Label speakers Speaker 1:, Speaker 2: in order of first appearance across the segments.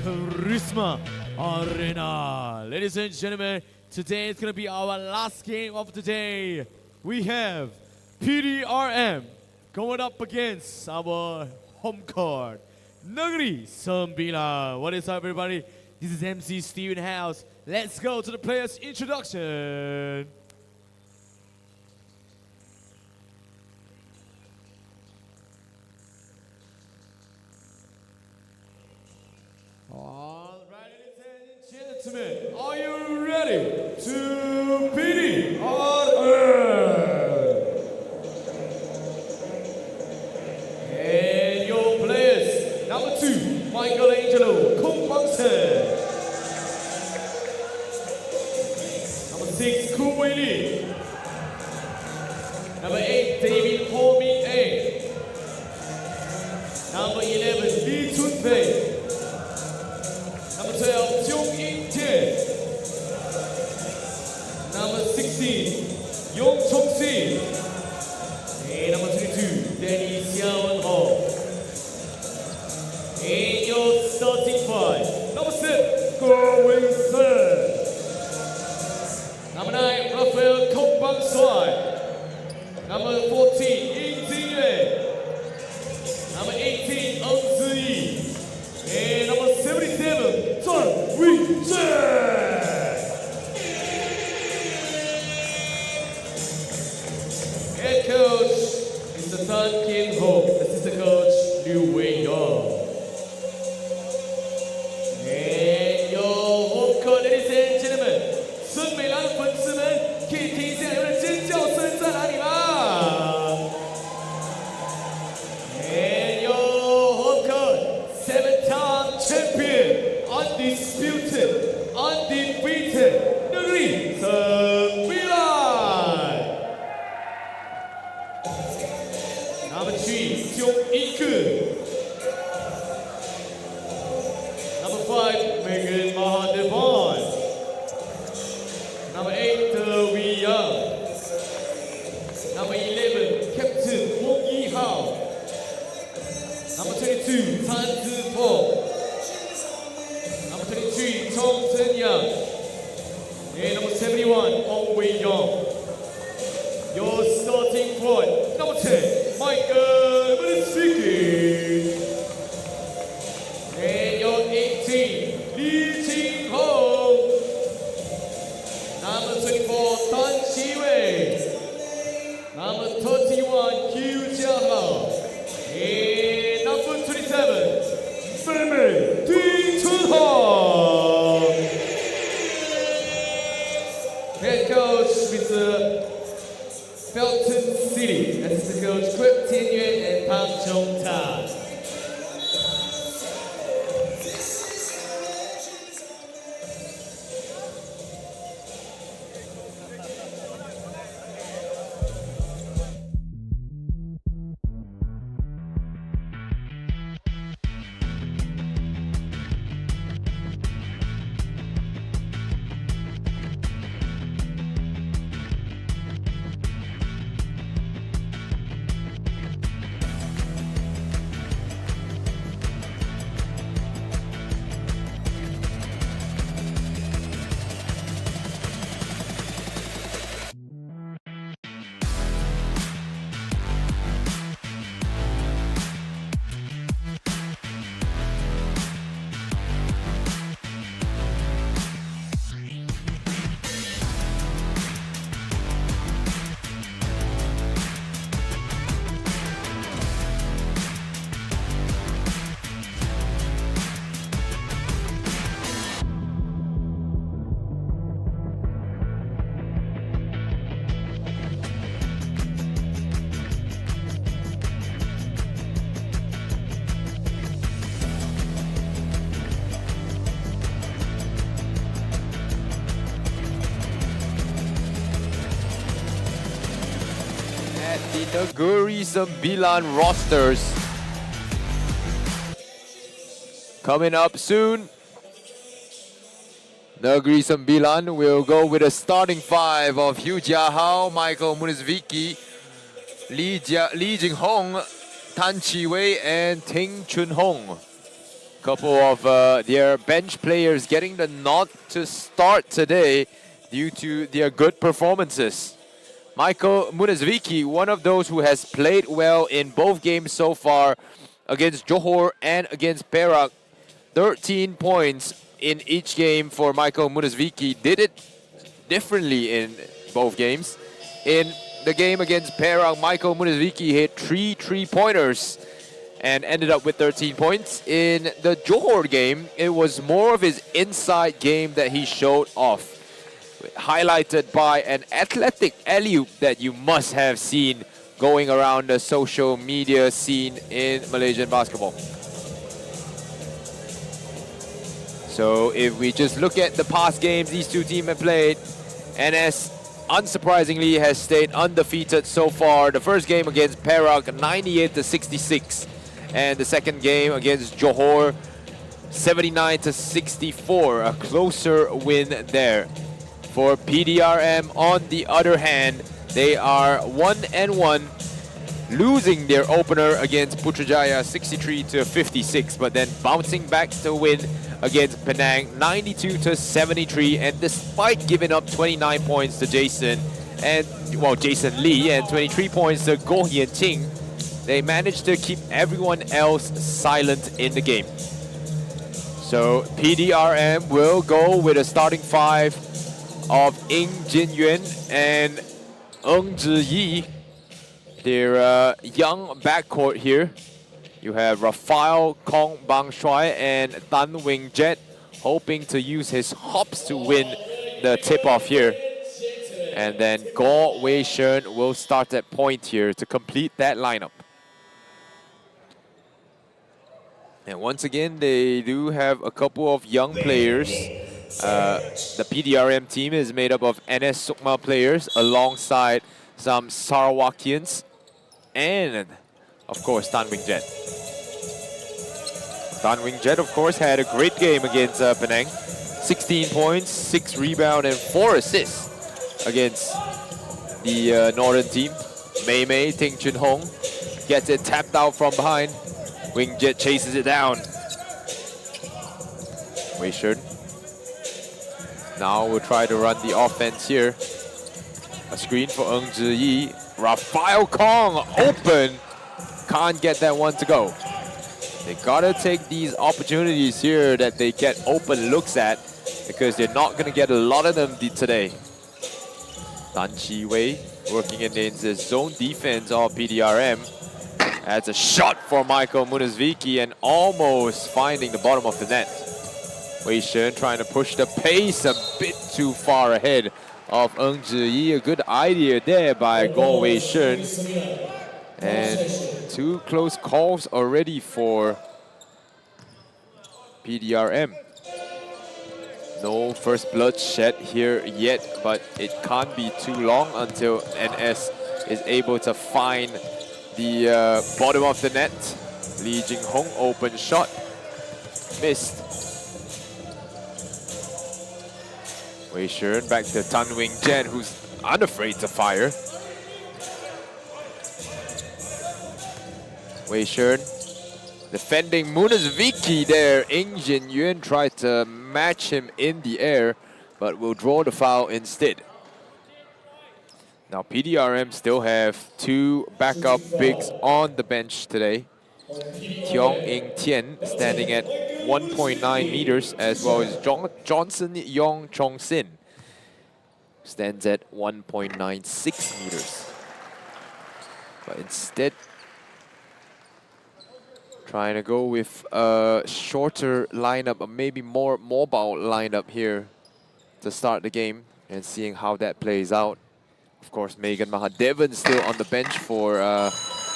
Speaker 1: Charisma Arena. Ladies and gentlemen, today is going to be our last game of the day. We have Pdrm going up against our home court, Negeri Sembilan. What is up, everybody? This is MC Steven House. Let's go to the players' introduction. All right, ladies and gentlemen, are you ready to Pdrm? And your players, number 2, Michelangelo Kumbangsen. Number 6, Kuwini. Number 8, David Homi A. Number 11, Lee Chun-fei. Number 12, Jung In-tae. Number 16, Yong Chok-si. And number 22, Danny Xiao-ho. And your starting five, number 7, Go Wing-sun. Number 9, Raphael Kong-bang-swai. Number 14, Ying Jing-yue. Number 18, Ong Zi-yi. And number 77, Zhang Wei-zhen. Head coach Mr. Tan Kim-ho, assistant coach Liu Wei-yong. And your home court, ladies and gentlemen, 森美兰的粉丝们可以听一下你们的尖叫声在哪里吗？ And your home court, 7-time champion, undisputed, undefeated, Negeri Sembilan. Number 3, Jung In-tae. Number 5, Megan Mahadevan. Number 8, Wee Young. Number 11, Captain Wong Yi-hao. Number 22, Tan Zi-po. Number 23, Chong Sen-yang. And number 71, Ong Wei-yong. Your starting point, number 10, Michael Malisiki. And your 18, Lee Jing-hong. Number 24, Tan Chi-wei. Number 31, Kyu Jia-hao. And number 27, Sembilan, Ding Chun-hong. Head coach, Mr. Felton City. Assistant coach, Kwek Tien-yuen and Pang Chong-tan.
Speaker 2: The Negeri Sembilan rosters coming up soon. Negeri Sembilan will go with a starting five of Hugh Jia-hao, Michael Munisviki, Lee Jing-hong, Tan Chi-wei, and Ting Chun-hong. Couple of their bench players getting the nod to start today due to their good performances. Michael Munezviki, one of those who has played well in both games so far against Johor and against Perak. 13 points in each game for Michael Munezviki. Did it differently in both games. In the game against Perak, Michael Munezviki hit 3 3-pointers and ended up with 13 points. In the Johor game, it was more of his inside game that he showed off, highlighted by an athletic alley-oop that you must have seen going around the social media scene in Malaysian basketball. So if we just look at the past games these two teams have played, NS unsurprisingly has stayed undefeated so far. The first game against Perak, 98-66. And the second game against Johor, 79-64, a closer win there. For PDRM, on the other hand, they are 1-1, losing their opener against Putrajaya 63-56, but then bouncing back to win against Penang 92-73, and despite giving up 29 points to Jason Lee and 23 points to Goh Hian Ching, they managed to keep everyone else silent in the game. So PDRM will go with a starting 5 of Ing Jin Yuan and Ng Zhi Yi, their young backcourt here. You have Rafael Kong Bang Shuai and Tan Wing Jet hoping to use his hops to win the tip-off here. And then Goh Wei Shern will start at point here to complete that lineup. And once again, they do have a couple of young players. The PDRM team is made up of NS Sukma players alongside some Sarawakians and, of course, Tan Wing Jet. Tan Wing Jet, of course, had a great game against Penang. 16 points, 6 rebounds, and 4 assists against the Northern team. Mei Mei, Ting Chun Hong gets it tapped out from behind. Wing Jet chases it down. Wei Shern. Now we'll try to run the offense here. A screen for Ng Zhi Yi. Rafael Kong open. Can't get that one to go. They gotta take these opportunities here that they get open looks at, because they're not gonna get a lot of them today. Tan Chi Wei working against the zone defense of PDRM. That's a shot for Michael Munezviki and almost finding the bottom of the net. Wei Shern trying to push the pace a bit too far ahead of Ng Zhi Yi. A good idea there by Goh Wei Shern. And 2 close calls already for PDRM. No first blood shed here yet, but it can't be too long until NS is able to find the bottom of the net. Lee Jing Hong open shot, missed. Wei Shern back to Tan Wing Jet, who's unafraid to fire. Wei Shern defending Munezviki there. Ing Jin Yuan tried to match him in the air, but will draw the foul instead. Now PDRM still have 2 backup bigs on the bench today. Tiong Ing Tien standing at 1.9 meters, as well as Johnson Yong Chong Sin stands at 1.96 meters. But instead, trying to go with a shorter lineup, or maybe more mobile lineup here to start the game, and seeing how that plays out. Of course, Megan Mahadevan still on the bench for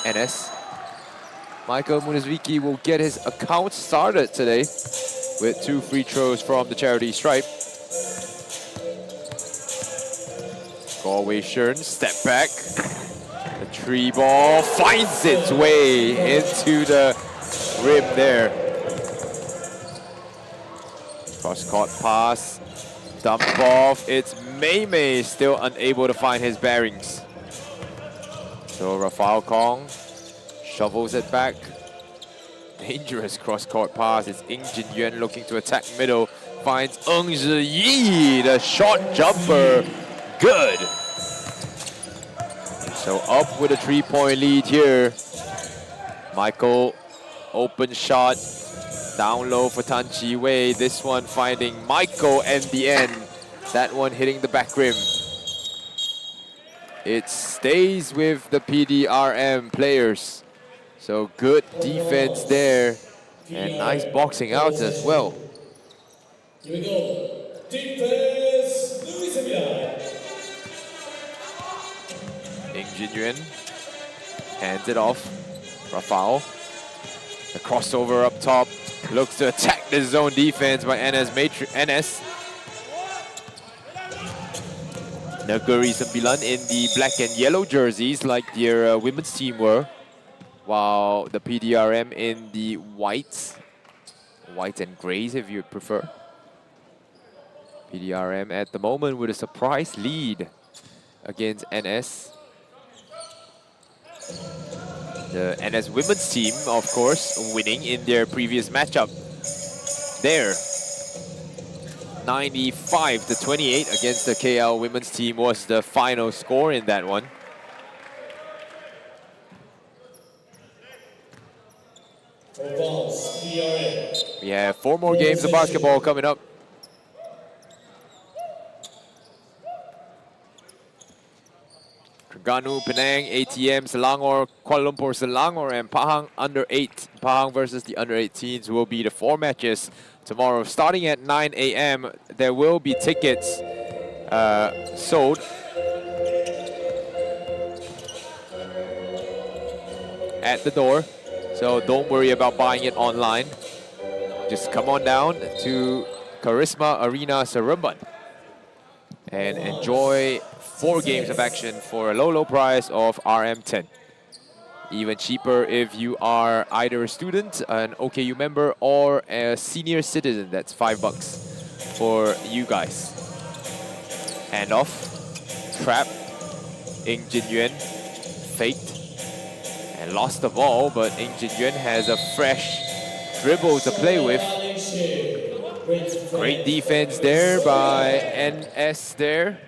Speaker 2: NS. Michael Munezviki will get his account started today with 2 free throws from the charity stripe. Goh Wei Shern, step back. The 3 ball finds its way into the rim there. Cross-court pass, dump off. It's Mei Mei still unable to find his bearings. So Rafael Kong shovels it back dangerous cross-court pass. It's Ing Jin Yuan looking to attack middle. Finds Ng Zhiyi, the short jumper. Good. So up with a 3-point lead here. Michael, open shot. Down low for Tan Chi Wei. This one finding Michael and the end. That one hitting the back rim. It stays with the PDRM players. So good defense there. And nice boxing out as well.
Speaker 3: Here we go. Defense, Sembilan.
Speaker 2: Ing Jin Yuan hands it off. Rafael. The crossover up top. Looks to attack the zone defense by NS. Negeri Sembilan in the black and yellow jerseys like their women's team were. While the PDRM in the whites and grays if you prefer. PDRM at the moment with a surprise lead against NS. The NS women's team, of course, winning in their previous matchup. There, 95-28 against the KL women's team was the final score in that one. We have 4 more games of basketball coming up. Terengganu, Penang, ATM, Selangor, Kuala Lumpur, Selangor, and Pahang under 8. Pahang versus the under 18s will be the 4 matches tomorrow. Starting at 9 a.m., there will be tickets sold. At the door, so don't worry about buying it online. Just come on down to Charisma Arena Seremban and enjoy 4 games of action for a low price of RM10. Even cheaper if you are either a student, an OKU member, or a senior citizen. That's $5 for you guys. Handoff, trap, Ing Jin Yuan, faked, and lost the ball, but Ing Jin Yuan has a fresh dribble to play with. Great defense there by NS there.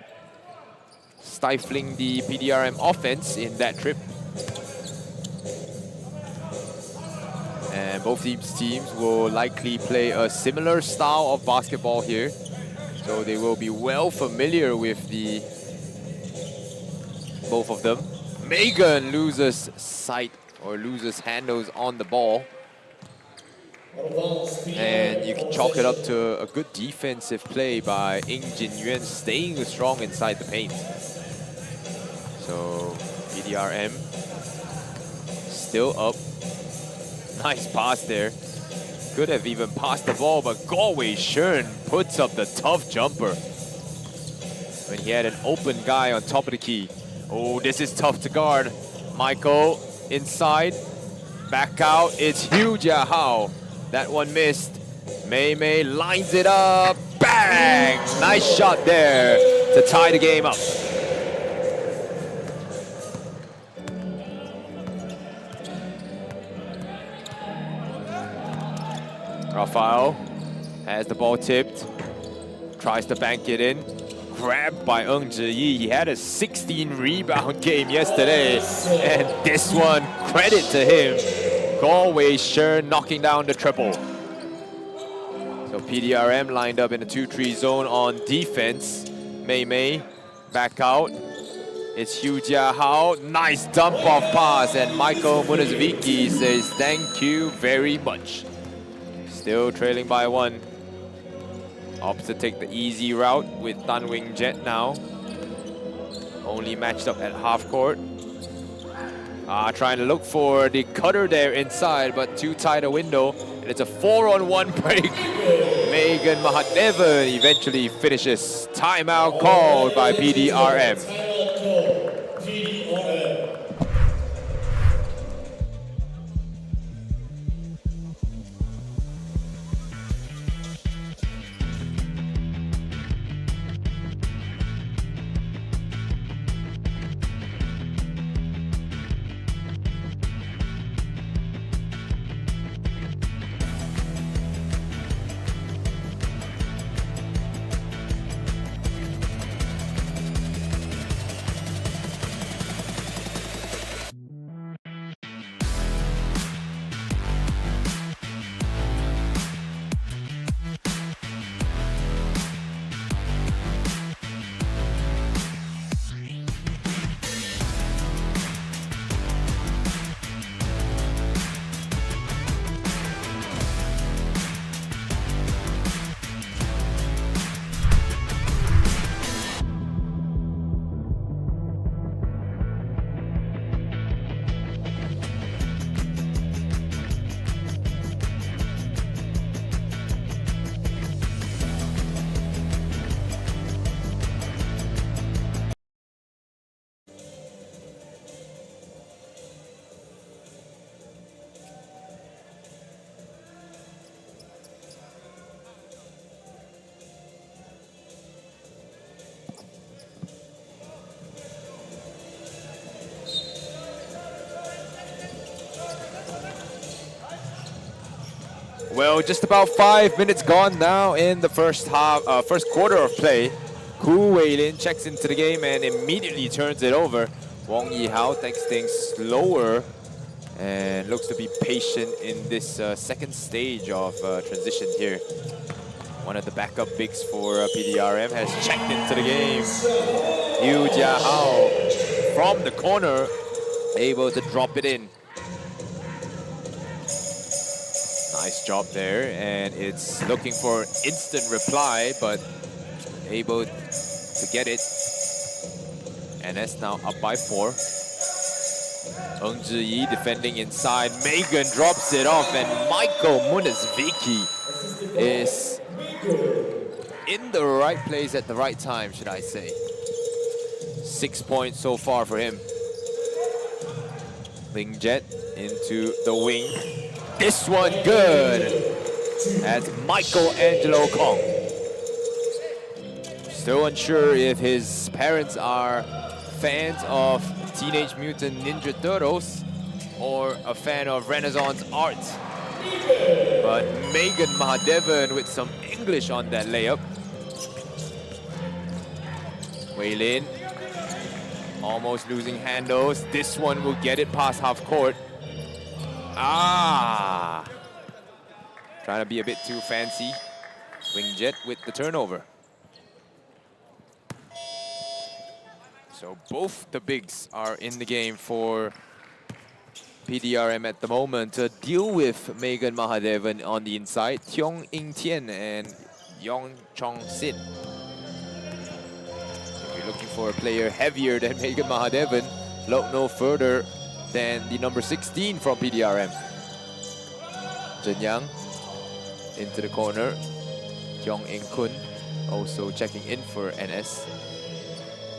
Speaker 2: Stifling the PDRM offense in that trip. And both these teams will likely play a similar style of basketball here. So they will be well familiar with both of them. Megan loses sight or loses handles on the ball. And you can chalk it up to a good defensive play by Ing Jin Yuan, staying strong inside the paint. So PDRM still up. Nice pass there. Could have even passed the ball, but Galway Shern puts up the tough jumper when he had an open guy on top of the key. Oh, this is tough to guard. Michael inside, back out. It's Hugh Jiahao. That one missed. Mei Mei lines it up. Bang! Nice shot there to tie the game up. Rafael has the ball tipped, tries to bank it in, grabbed by Ng Zhiyi. He had a 16 rebound game yesterday, and this one, credit to him. Galway Shern knocking down the triple. So PDRM lined up in a 2-3 zone on defense. Mei Mei back out. It's Hugh Jiahao. Nice dump off pass, and Michael Munizviki says thank you very much. Still trailing by 1. Opts to take the easy route with Tan Wing Jet now. Only matched up at half court. Trying to look for the cutter there inside, but too tight a window. And it's a 4-on-1 break. Megan Mahadevan eventually finishes. Timeout called by PDRM. Well, just about 5 minutes gone now in the first quarter of play. Ku Weilin checks into the game and immediately turns it over. Wong Yihao takes things slower and looks to be patient in this second stage of transition here. One of the backup bigs for PDRM has checked into the game. Yu Jiahao from the corner, able to drop it in. Nice job there, and it's looking for instant reply, but able to get it. NS now up by 4. Eung Ji-yi defending inside. Megan drops it off, and Michael Munizviki is in the right place at the right time, should I say. 6 points so far for him. Ling Jet into the wing. This one good. That's Michael Angelo Kong. Still unsure if his parents are fans of Teenage Mutant Ninja Turtles or a fan of Renaissance art. But Megan Mahadevan with some English on that layup. Weilin almost losing handles. This one will get it past half court. Trying to be a bit too fancy. Wingjet with the turnover. So both the bigs are in the game for PDRM at the moment to deal with Megan Mahadevan on the inside, Tiong In Tien and Yong Chong Sin. If you're looking for a player heavier than Megan Mahadevan, look no further than the number 16 from PDRM. Zhen Yang into the corner. Kyung In Kun also checking in for NS.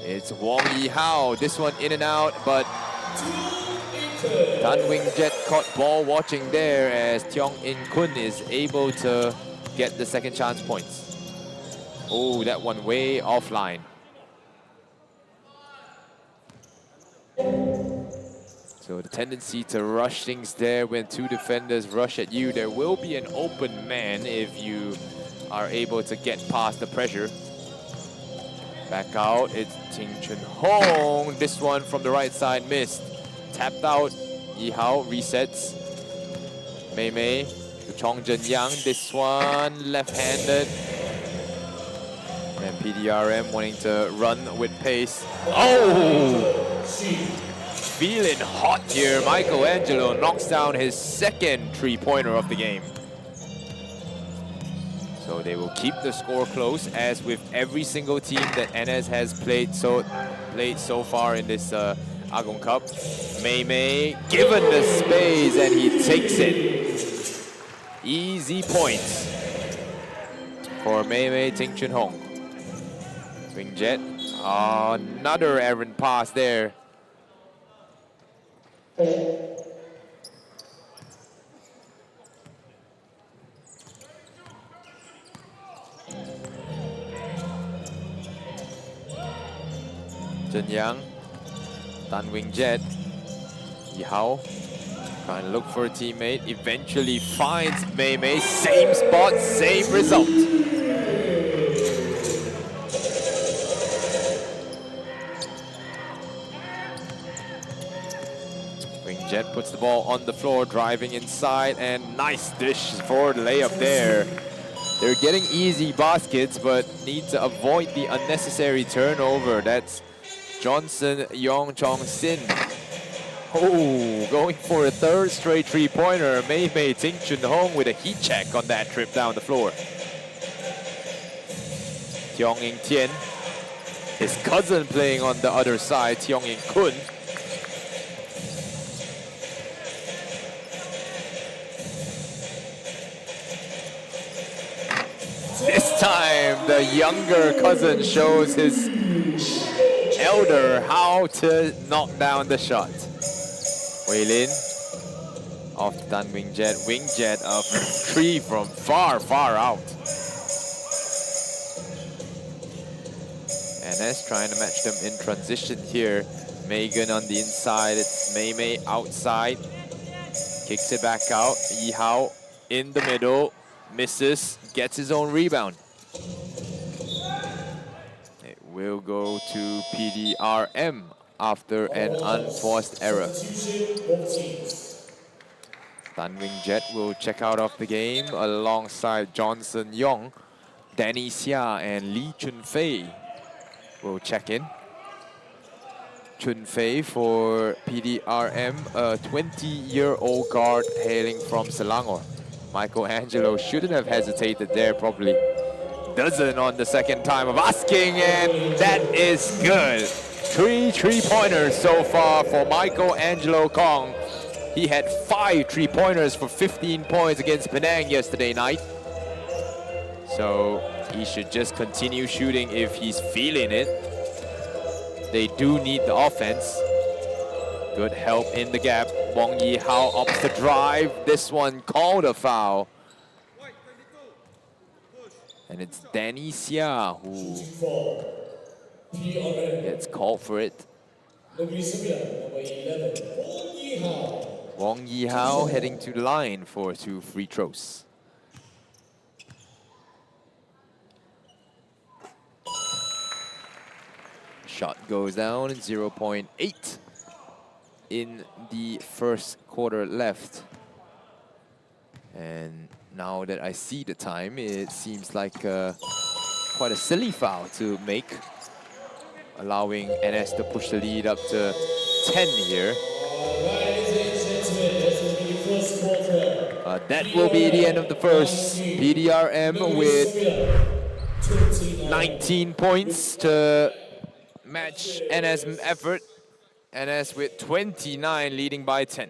Speaker 2: It's Wong Yihao. This one in and out, but Tan Wing Jet caught ball watching there as Tiong In Kun is able to get the second chance points. Oh, that one way offline. So the tendency to rush things there when two defenders rush at you. There will be an open man if you are able to get past the pressure. Back out, it's Ting Chun Hong. This one from the right side missed. Tapped out, Yihao resets. Mei Mei to Chong Zhen Yang. This one left-handed. And PDRM wanting to run with pace. Oh! Feeling hot here. Michelangelo knocks down his second three-pointer of the game. So they will keep the score close, as with every single team that NS has played so far in this Agong Cup. Mei Mei given the space and he takes it. Easy points for Mei Mei Ting Chun Hong. Wingjet, another errant pass there. Zhen Yang, Tan Wingjet, Yihao, trying to look for a teammate, eventually finds Mei Mei, same spot, same result. Wingjet puts the ball on the floor, driving inside, and nice dish for the layup there. They're getting easy baskets, but need to avoid the unnecessary turnover. That's Johnson Yong Chong Sin. Oh, going for a third straight three-pointer. Mei Mei Ting Chun Hong with a heat check on that trip down the floor. Tiong In Tien, his cousin playing on the other side, Tiong In Kun. This time, the younger cousin shows his elder how to knock down the shot. Weilin off the Tan Wingjet. Wingjet of three from far, far out. NS trying to match them in transition here. Megan on the inside. It's Mei Mei outside. Kicks it back out. Yihao in the middle, misses, gets his own rebound. It will go to PDRM after an unforced error. Tanwing Jet will check out of the game alongside Johnson Yong. Danny Xia and Lee Chunfei will check in. Chunfei for PDRM, a 20-year-old guard hailing from Selangor. Michelangelo shouldn't have hesitated there, probably doesn't on the second time of asking, and that is good. 3 3-pointers so far for Michelangelo Kong. He had 5 3-pointers for 15 points against Penang yesterday night. So he should just continue shooting if he's feeling it. They do need the offense. Good help in the gap. Wong Yi Hao opts to drive. This one called a foul. And it's Danny Xia who gets called for it.
Speaker 3: Negeri Sembilan, number 11, Wong Yi Hao.
Speaker 2: Wong Yi Hao heading to the line for 2 free throws. Shot goes down, 0.8 in the first quarter left. And now that I see the time, it seems like quite a silly foul to make, allowing NS to push the lead up to 10 here. That will be the end of the first. PDRM with 19 points to match NS effort. NS with 29 leading by 10.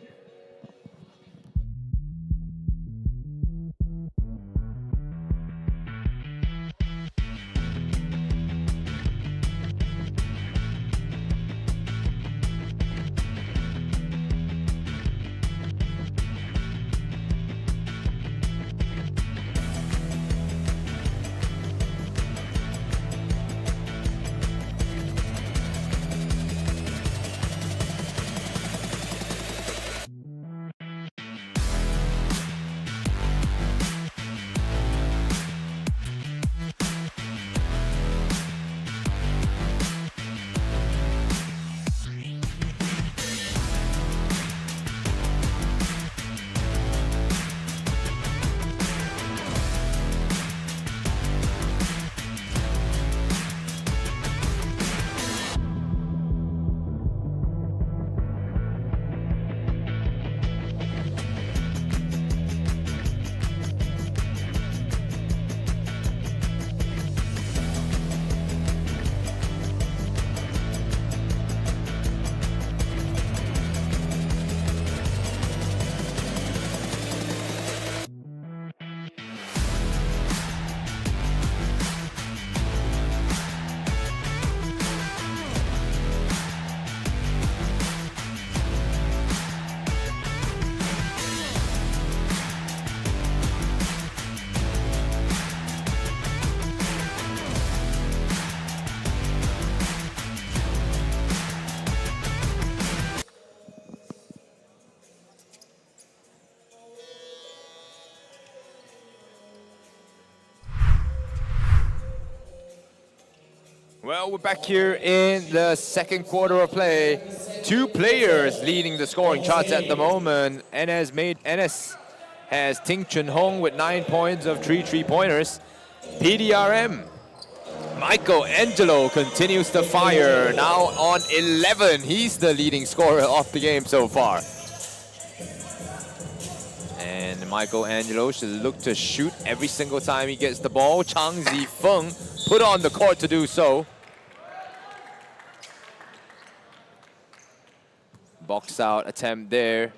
Speaker 2: Well, we're back here in the second quarter of play. 2 players leading the scoring charts at the moment. NS has Ting Chun Hong with 9 points of 3 3-pointers. PDRM, Michelangelo continues to fire, now on 11. He's the leading scorer of the game so far. And Michelangelo should look to shoot every single time he gets the ball. Chang Zifeng put on the court to do so. Box out attempt there.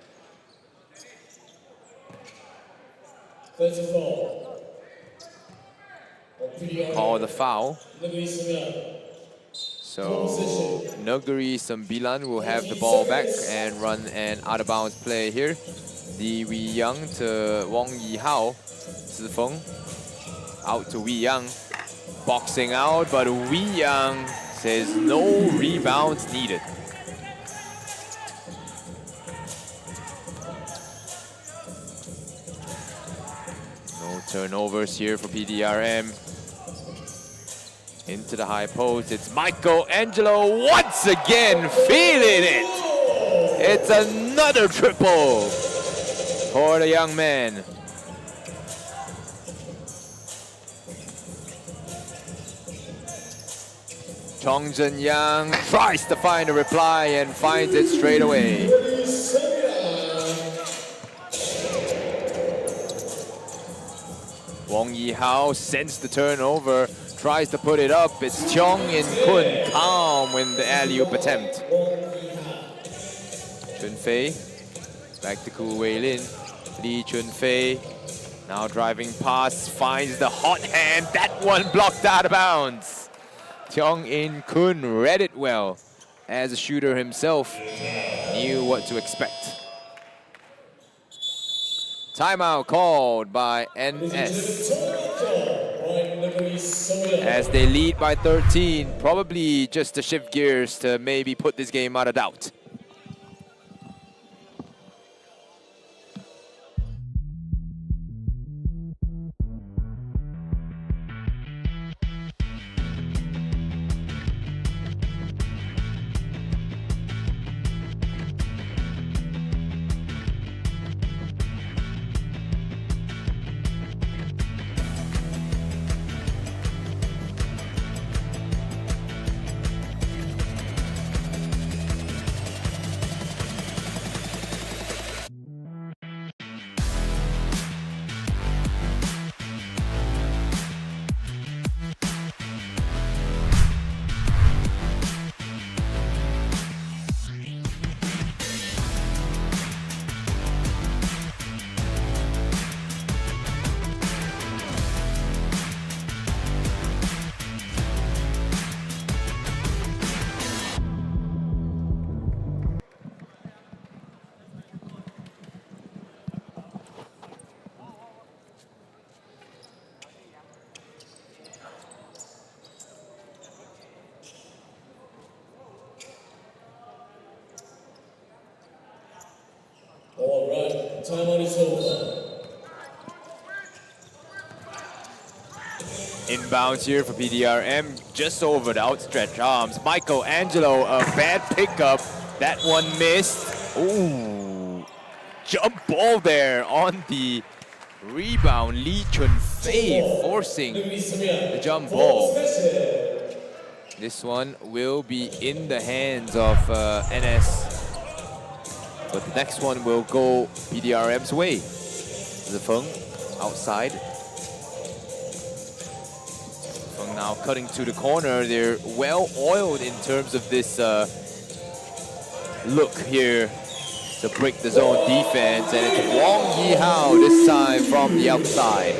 Speaker 3: 34.
Speaker 2: Call the foul.
Speaker 3: Negeri Sembilan.
Speaker 2: So Negeri Sembilan will have the ball back and run an out of bounds play here. Di Wei Yang to Wong Yi Hao. Zifeng out to Wei Yang. Boxing out, but Wei Yang says no rebounds needed. Turnovers here for PDRM. Into the high post, it's Michelangelo once again feeling it. It's another triple for the young man. Chong Jun-yang tries to find a reply and finds it straight away. Wong Yi-hao sends the turnover, tries to put it up. It's Cheong In-kun calm with the alley-oop attempt. Chun-fei, back to Ku Wei-lin. Lee Chun-fei, now driving past, finds the hot hand. That one blocked out of bounds. Cheong In-kun read it well. As a shooter himself, knew what to expect. Timeout called by NS. As they lead by 13, probably just to shift gears to maybe put this game out of doubt.
Speaker 3: All right, timeout is over.
Speaker 2: Inbounds here for PDRM, just over the outstretched arms. Michelangelo, a bad pickup. That one missed. Ooh, jump ball there on the rebound. Lee Chun-fei forcing the jump ball. This one will be in the hands of NS. But the next one will go PDRM's way. Zifeng outside. Zifeng now cutting to the corner. They're well oiled in terms of this look here to break the zone defense. And it's Wong Yi-hao this time from the outside.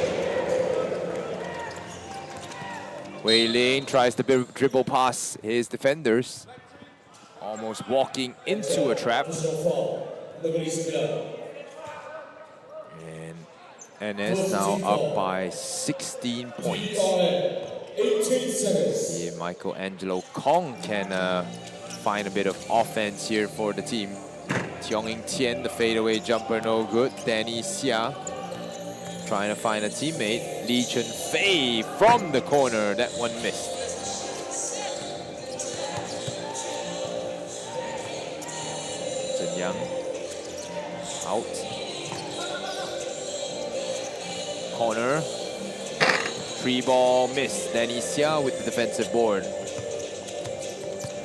Speaker 2: Wei Lin tries to dribble past his defenders. Almost walking into a trap. And NS now up by 16 points. Yeah, Michelangelo Kong can find a bit of offense here for the team. Tiong Ing Tien, the fadeaway jumper, no good. Danny Xia trying to find a teammate. Lee Chun-fei from the corner, that one missed. Young out. Corner. Free ball missed. Danny Xia with the defensive board.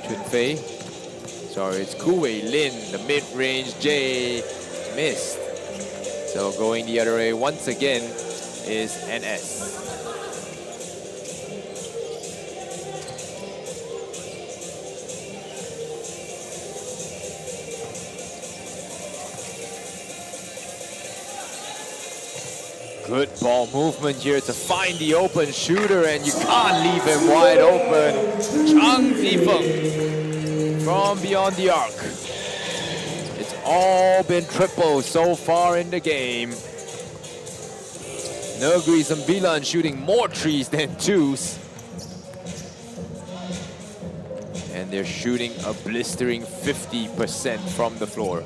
Speaker 2: Chun-fei. Sorry, it's Ku Wei-lin. The mid-range J missed. So going the other way once again is NS. Good ball movement here to find the open shooter, and you can't leave him wide open. Chang Zifeng from beyond the arc. It's all been triples so far in the game. Negeri Sembilan shooting more threes than twos. And they're shooting a blistering 50% from the floor.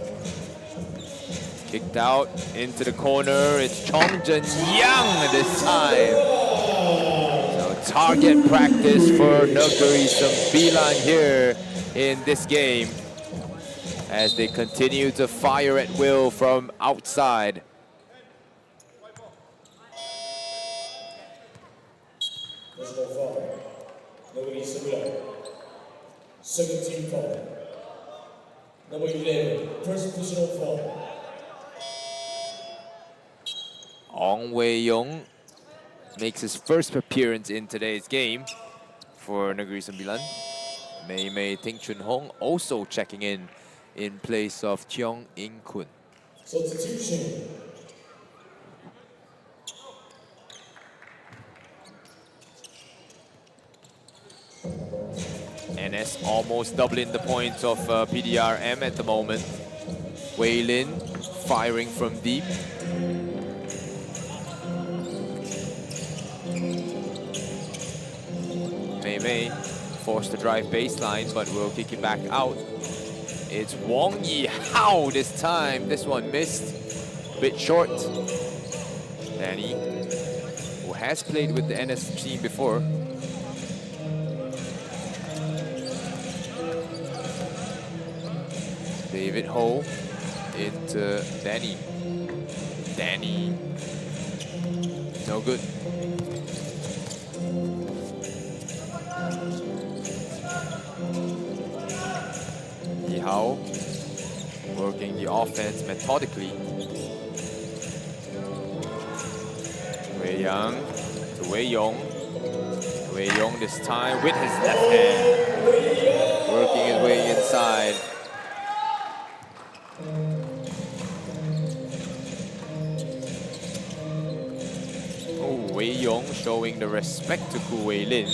Speaker 2: Kicked out into the corner. It's Chong Jun Yang this time. So target practice for Negeri Sembilan here in this game as they continue to fire at will from outside.
Speaker 3: Personal foul. Negeri Sembilan. Second team foul. Number 11, first personal foul.
Speaker 2: Ong Wei-yong makes his first appearance in today's game for Negeri Sembilan. Mei Mei Ting Chun Hong also checking in place of Cheong In Kun.
Speaker 3: Substitution.
Speaker 2: NS almost doubling the points of Pdrm at the moment. Wei Lin firing from deep. Mei Mei forced to drive baseline, but will kick it back out. It's Wong Yi Hao this time. This one missed, a bit short. Danny, who has played with the NS team before. David Ho into Danny. Danny, no good. Yihao working the offense methodically. Wei Yang to Wei Yong. Wei Yong this time with his left hand, working his way inside. Oh, Wei Yong showing the respect to Ku Wei Lin.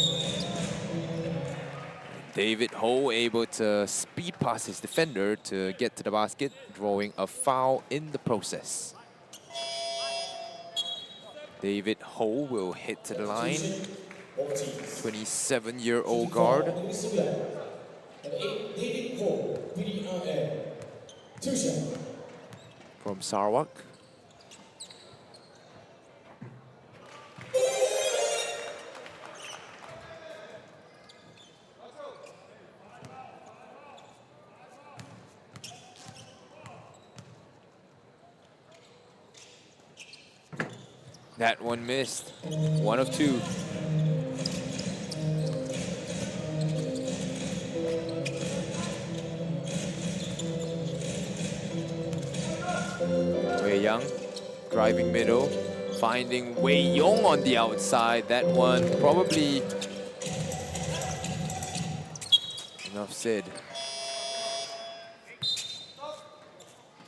Speaker 2: David Ho able to speed past his defender to get to the basket, drawing a foul in the process. David Ho will hit to the line. 27-year-old guard.
Speaker 3: Negeri Sembilan. And 8, David Ho, Pdrm. 2 shots.
Speaker 2: From Sarawak. That one missed. 1 of 2. Wei Yang driving middle, finding Wei Yong on the outside. That one probably enough said.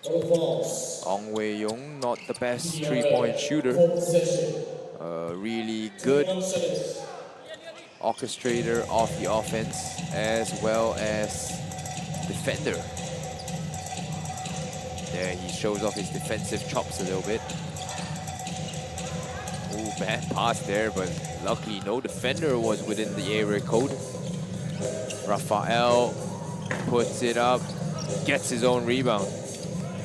Speaker 3: All falls.
Speaker 2: Ong Wei Yong, not the best three-point shooter.
Speaker 3: Full possession.
Speaker 2: Really good
Speaker 3: 1 seconds.
Speaker 2: orchestrator of the offense as well as defender. There he shows off his defensive chops a little bit. Ooh, bad pass there, but luckily no defender was within the area code. Rafael puts it up, gets his own rebound.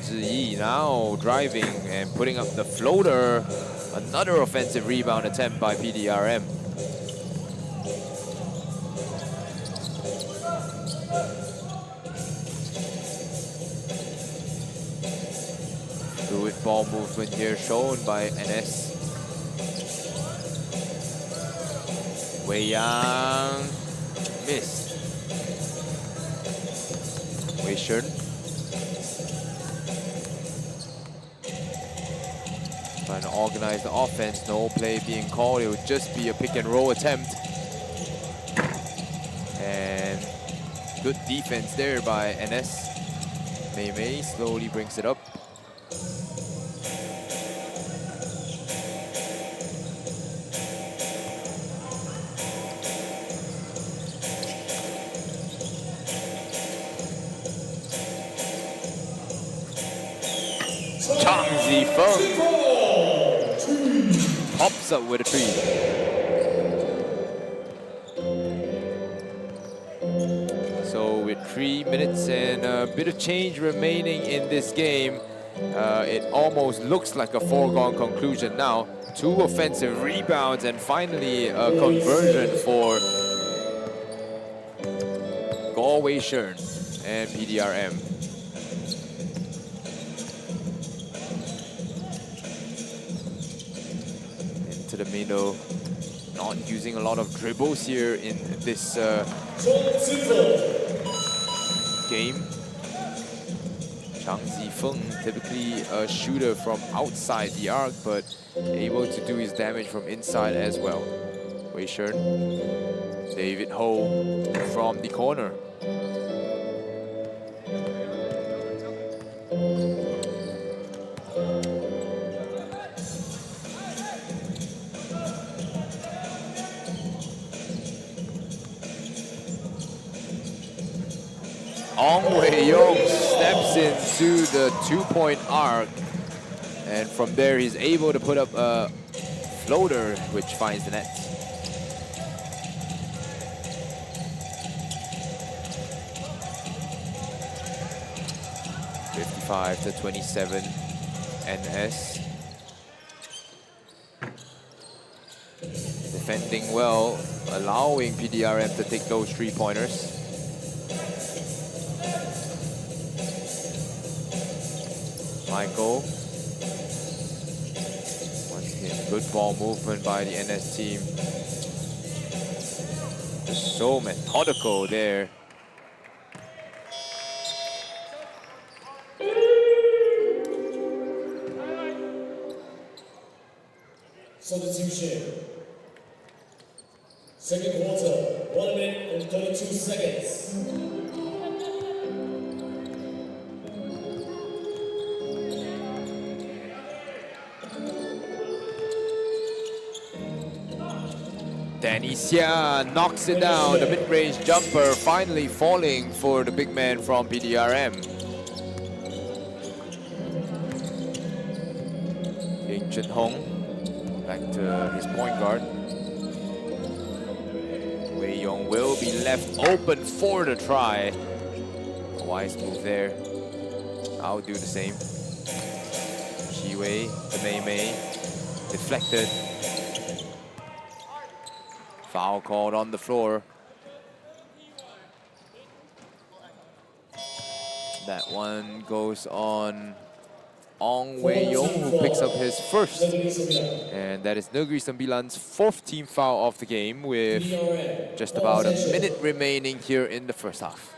Speaker 2: Ziyi now driving and putting up the floater. Another offensive rebound attempt by Pdrm. Fluid ball movement here shown by NS. Wei Yang missed. Wei Shun. Trying to organize the offense, no play being called. It would just be a pick and roll attempt. And good defense there by NS. Mei Mei slowly brings it up. Chang Zifeng pops up with a 3. So with 3 minutes and a bit of change remaining in this game, It almost looks like a foregone conclusion now. 2 offensive rebounds and finally a conversion for Galway Shern and PDRM. Into the middle, not using a lot of dribbles here in this game. Chang Zifeng, typically a shooter from outside the arc, but able to do his damage from inside as well. Wei Shern, David Ho from the corner. Ong Wei-yong steps into the 2-point arc, and from there he's able to put up a floater which finds the net. (55-27) NS. Defending well, allowing PDRM to take those 3-pointers. Michael. Once again, good ball movement by the NS team. Just so methodical there.
Speaker 3: Substitution. Second quarter, 1 minute and 32 seconds.
Speaker 2: Danny Xia knocks it down, the mid-range jumper finally falling for the big man from PDRM. Ying Chun Hong back to his point guard. Wei Yong will be left open for the try. A wise move there. I'll do the same. Shi Wei to Mei Mei, deflected. Foul called on the floor. That one goes on Ong Wei-yong, who picks up his first. And that is Negeri Sembilan's 4th team foul of the game, with just about a minute remaining here in the first half.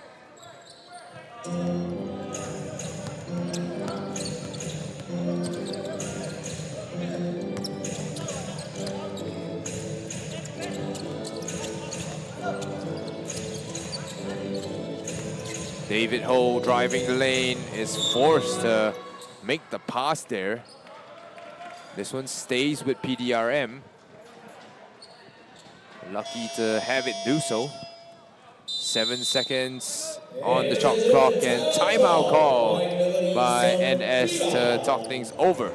Speaker 2: David Ho driving the lane is forced to make the pass there. This one stays with PDRM. Lucky to have it do so. 7 seconds on the shot clock and timeout call by NS to talk things over.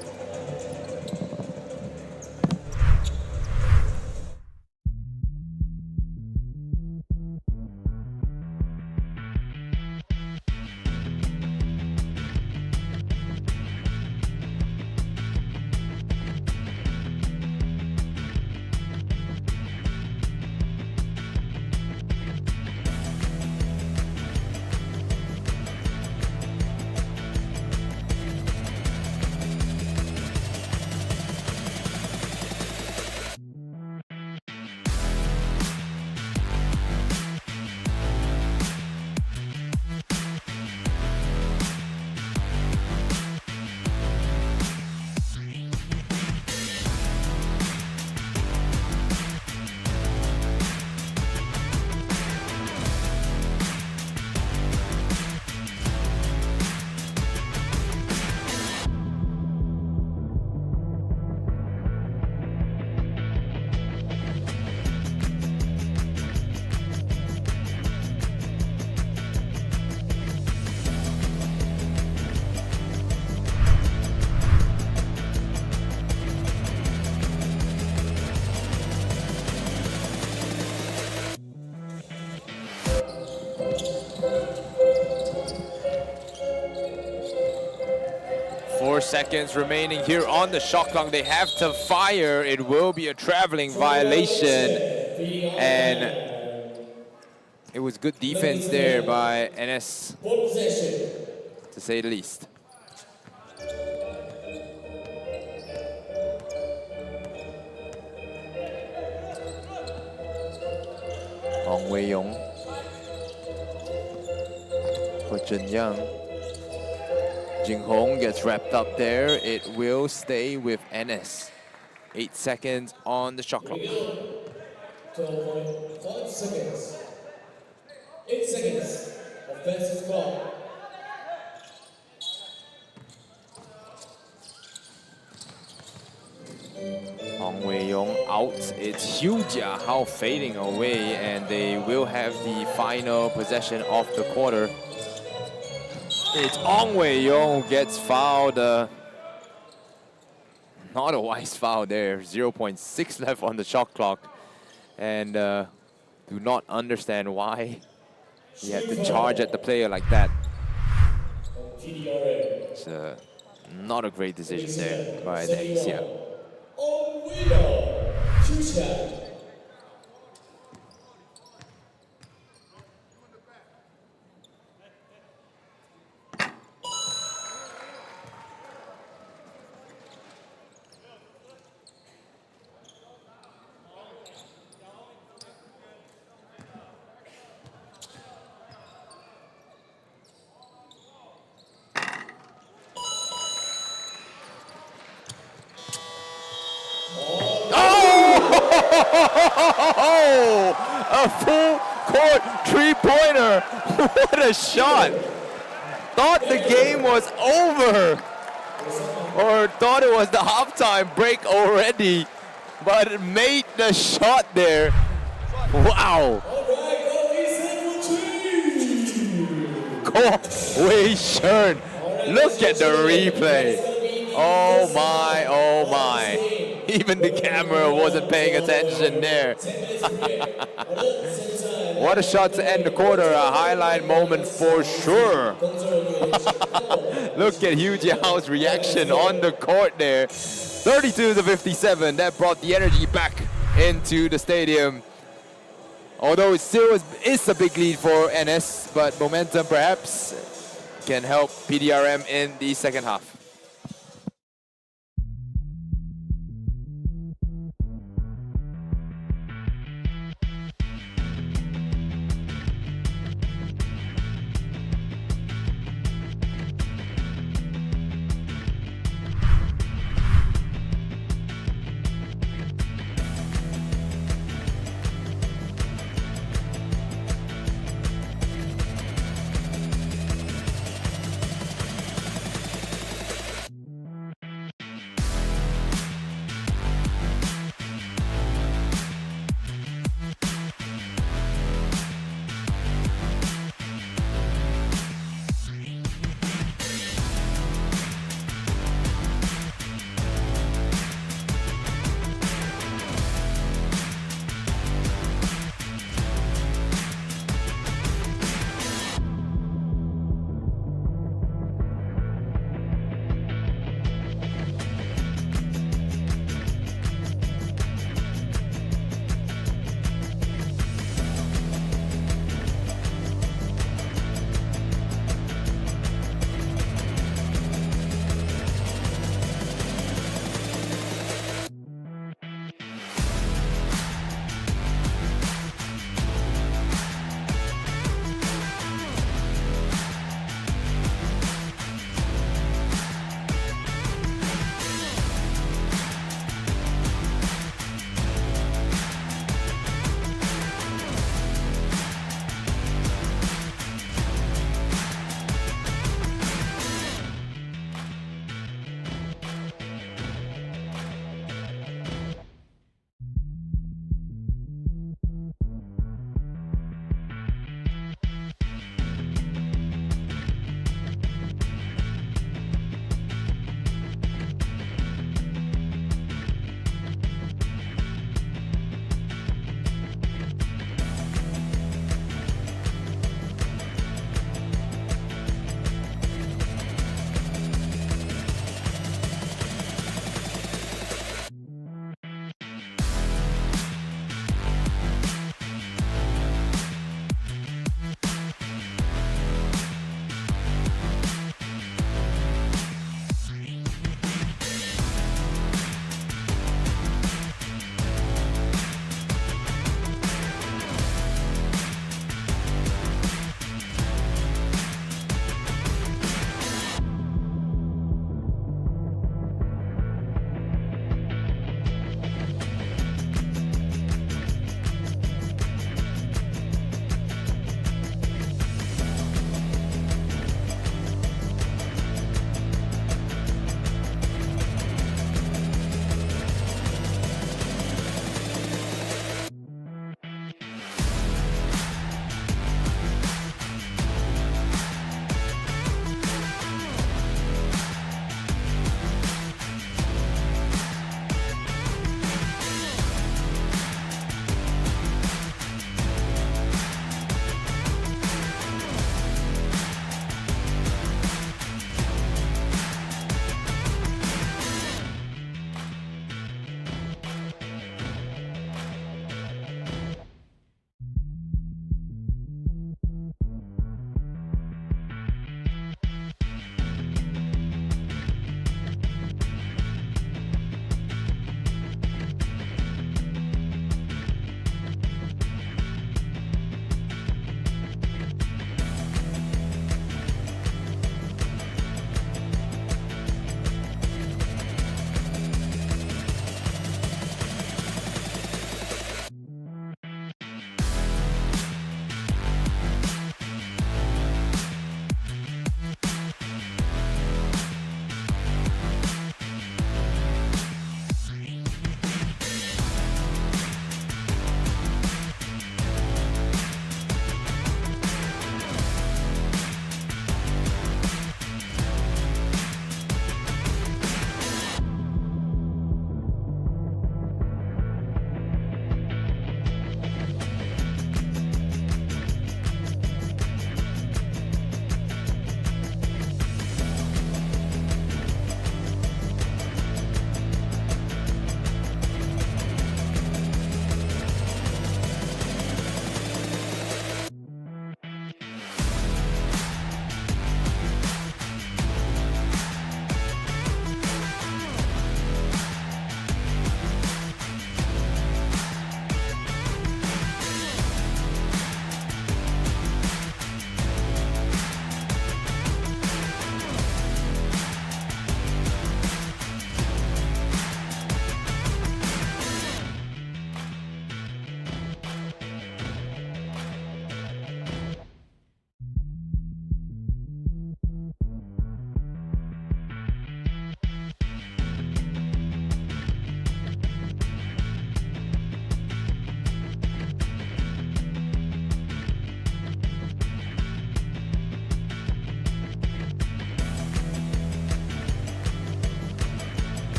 Speaker 2: 4 seconds remaining here on the shot clock. They have to fire. It will be a traveling violation. And it was good defense there by NS,
Speaker 3: Ball possession.
Speaker 2: to say the least. Ong Wei-yong for Jin Young. Jing Hong gets wrapped up there. It will stay with NS. 8 seconds on the shot clock.
Speaker 3: 12.5 seconds. 8 seconds. Offensive clock.
Speaker 2: Ong Wei-yong out. It's Hugh Jia Hao fading away, and they will have the final possession of the quarter. It's Ong Wei-yong who gets fouled. Not a wise foul there. 0.6 left on the shot clock. And do not understand why he had to charge at the player like that.
Speaker 3: Pdrm.
Speaker 2: It's not a great decision there by the Asia.
Speaker 3: On winner. Tusha.
Speaker 2: A full court three-pointer. What a shot. Thought the game was over. Or thought it was the halftime break already. But made the shot there. Wow. Go Wei Shern. Look at the replay. Oh my, oh my. Even the camera wasn't paying attention there. What a shot to end the quarter. A highlight moment for sure. Look at Hugh Jiao's reaction on the court there. 32-57. That brought the energy back into the stadium. Although it still is a big lead for NS, but momentum perhaps can help PDRM in the second half.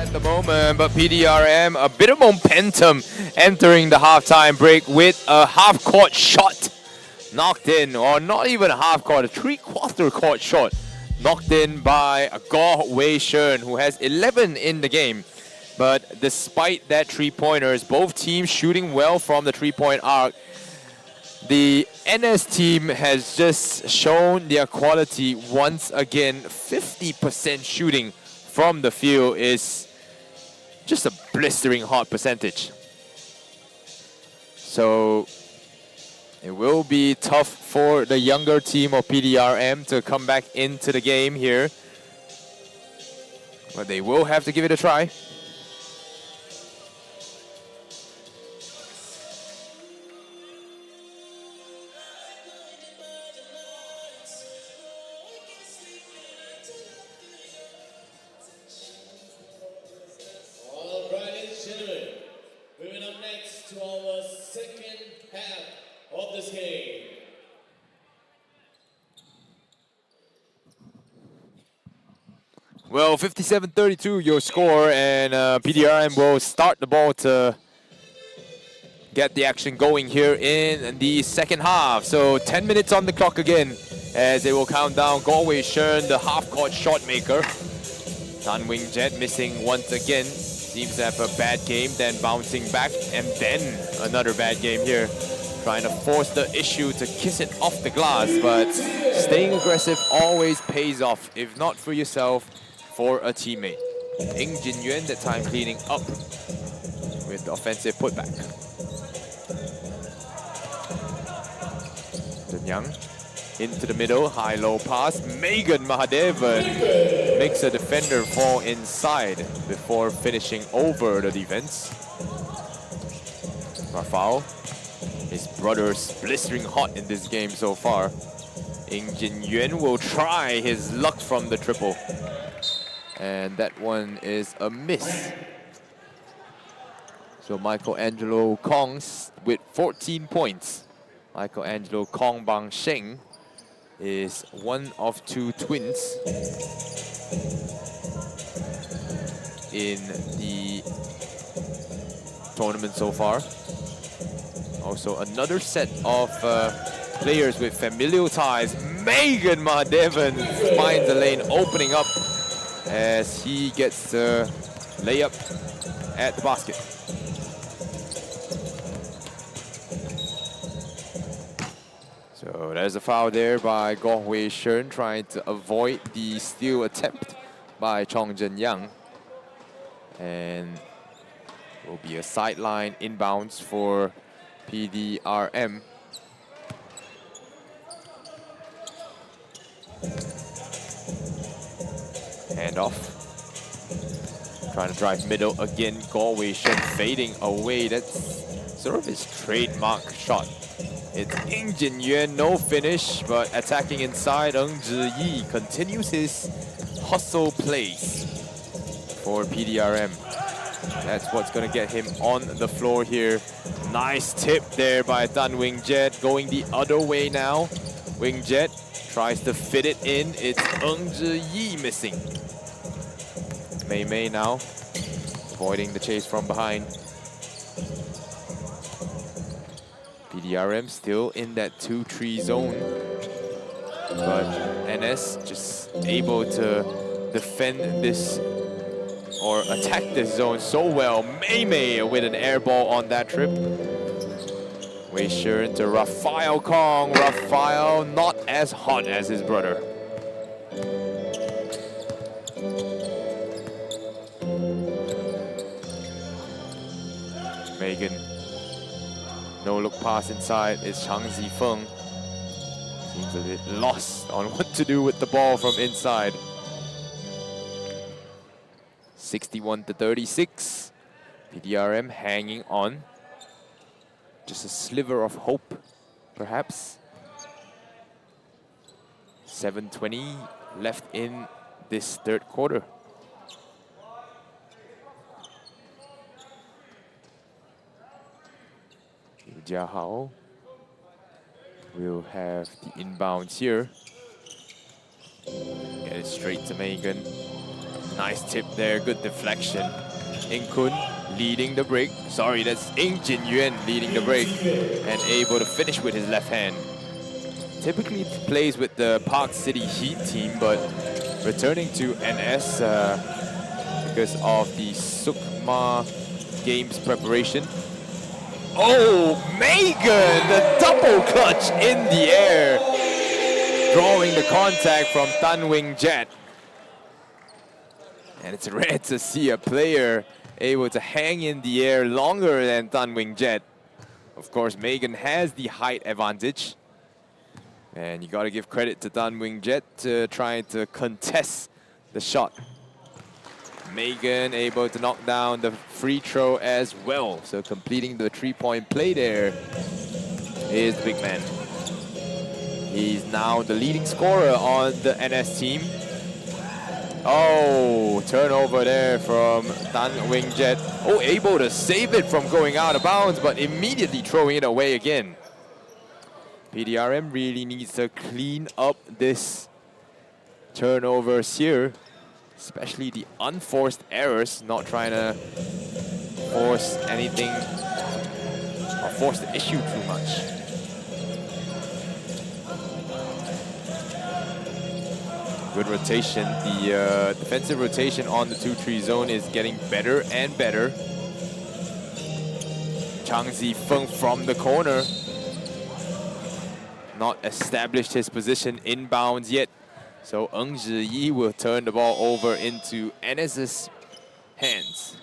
Speaker 2: at the moment, but PDRM a bit of momentum entering the halftime break with a half-court shot knocked in, or not even a half-court, a three-quarter court shot knocked in by Goh Wei Shern, who has 11 in the game. But despite that three-pointers, both teams shooting well from the three-point arc. The NS team has just shown their quality once again. 50% shooting from the field is just a blistering hot percentage. So it will be tough for the younger team of PDRM to come back into the game here. But they will have to give it a try.
Speaker 3: All right, ladies and gentlemen, moving up next to our second half of this game.
Speaker 2: Well, 57-32 your score, and PDRM will start the ball to get the action going here in the second half. So 10 minutes on the clock again as they will count down. Goh Wei Shern, the half-court shot maker. Tan Wing Jet missing once again. Seems to have a bad game, then bouncing back, and then another bad game here. Trying to force the issue to kiss it off the glass, but staying aggressive always pays off, if not for yourself, for a teammate. Ng Jin Yuan that time cleaning up with the offensive putback. Zhen Yang into the middle, high-low pass. Megan Mahadevan makes a defender fall inside before finishing over the defense. Rafal, his brother's blistering hot in this game so far. Ng Jin Yuan will try his luck from the triple. And that one is a miss. So Michaelangelo Kong with 14 points. Michaelangelo Kong Bang Sheng is one of two twins in the tournament so far. Also another set of players with familial ties. Megan Mahadevan finds the lane opening up as he gets the layup at the basket. So there's a foul there by Goh Wei Shern, trying to avoid the steal attempt by Chong Zhen Yang. And will be a sideline inbounds for PDRM. Handoff. Trying to drive middle again. Goh Wei Shern fading away. That's sort of his trademark shot. It's Ng Jin Yuan, no finish, but attacking inside. Ng Zhi Yi continues his hustle plays for PDRM. That's what's going to get him on the floor here. Nice tip there by Tan Wing Jet. Going the other way now. Wing Jet tries to fit it in. It's Ng Zhi Yi missing. Mei Mei now avoiding the chase from behind. PDRM still in that 2-3 zone. But NS just able to defend this or attack this zone so well. Mei Mei with an air ball on that trip. Wei Shern to Raphael Kong. Raphael not as hot as his brother. Megan. No look pass inside. It's Chang Zifeng. Seems a bit lost on what to do with the ball from inside. 61-36. PDRM hanging on. Just a sliver of hope, perhaps. 7:20 left in this third quarter. Jia Hao will have the inbounds here. Get it straight to Megan. Nice tip there, good deflection. In Kun leading the break. Sorry, that's In Jin Yuan leading the break and able to finish with his left hand. Typically plays with the Park City Heat team, but returning to NS because of the Sukma Games preparation. Oh, Megan, the double clutch in the air, drawing the contact from Tan Wing Jet. And it's rare to see a player able to hang in the air longer than Tan Wing Jet. Of course, Megan has the height advantage. And you got to give credit to Tan Wing Jet trying to contest the shot. Megan able to knock down the free throw as well. So completing the 3-point play there is the big man. He's now the leading scorer on the NS team. Oh, turnover there from Tan Wing Jet. Oh, able to save it from going out of bounds, but immediately throwing it away again. Pdrm really needs to clean up this turnovers here, especially the unforced errors, not trying to force anything or force the issue too much. Good rotation. The defensive rotation on the 2-3 zone is getting better and better. Chang Zifeng from the corner. Not established his position inbounds yet. So Ng Zhiyi will turn the ball over into NS's hands.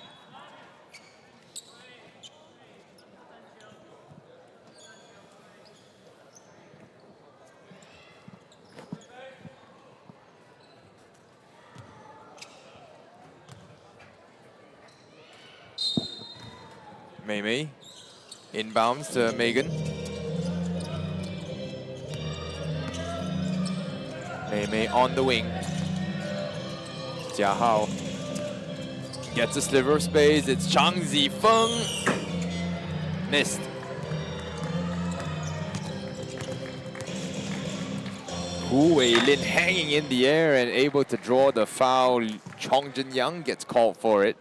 Speaker 2: Mei Mei inbounds to Megan. Mei Mei on the wing. Jia Hao gets a sliver of space. It's Chang Zifeng. Missed. Hu Weilin hanging in the air and able to draw the foul. Chong Jin Yang gets called for it.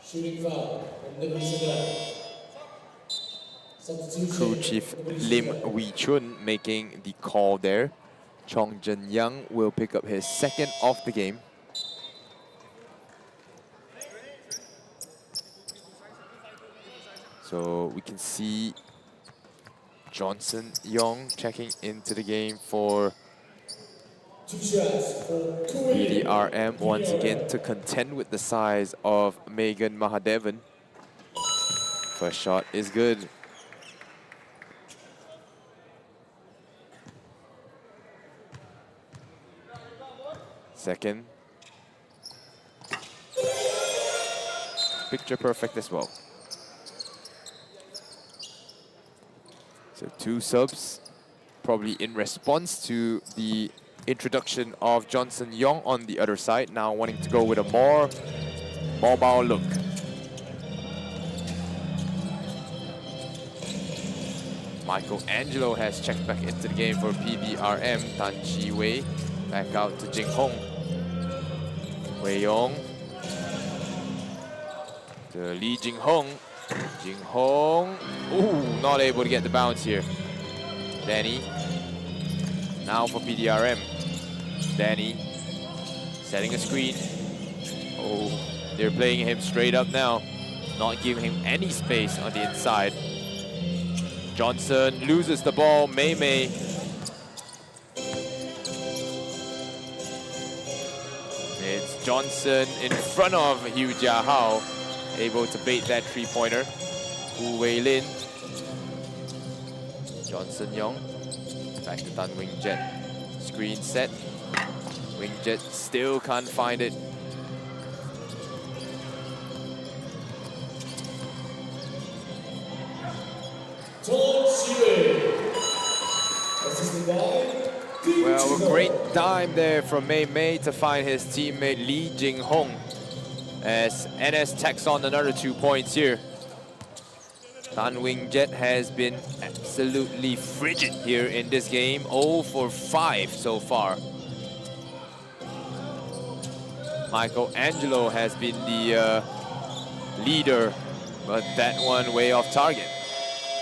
Speaker 3: Shooting foul on Negeri Sembilan.
Speaker 2: Crew Chief Lim Wee Chun making the call there. Chong Jin Yang will pick up his second of the game. So we can see Johnson Yong checking into the game for Pdrm once again to contend with the size of Megan Mahadevan. First shot is good. Second. Picture perfect as well. So 2 subs, probably in response to the introduction of Johnson Yong on the other side, now wanting to go with a more mobile look. Michelangelo has checked back into the game for Pdrm. Tan Chi Wei back out to Jing Hong. Wei Yong to Lee Jing Hong. Jing Hong, ooh, not able to get the bounce here. Danny, now for Pdrm. Danny, setting a screen. Oh, they're playing him straight up now. Not giving him any space on the inside. Johnson loses the ball, Mei Mei. It's Johnson in front of Hu Jia Hao, able to bait that 3-pointer. Hu Weilin. Johnson Yong. Back to Tan Wing Jet. Screen set. Wing Jet still can't find it. Well, a great dime there from Mei Mei to find his teammate Lee Jing Hong as NS tacks on another 2 points here. Tan Wing Jet has been absolutely frigid here in this game, 0 for 5 so far. Michelangelo has been the leader, but that one way off target.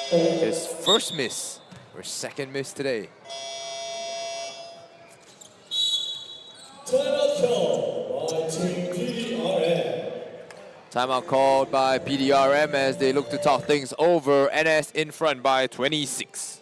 Speaker 2: His first miss, or second miss today.
Speaker 3: Timeout call by Team PDRM.
Speaker 2: Timeout called by PDRM as they look to talk things over. NS in front by 26.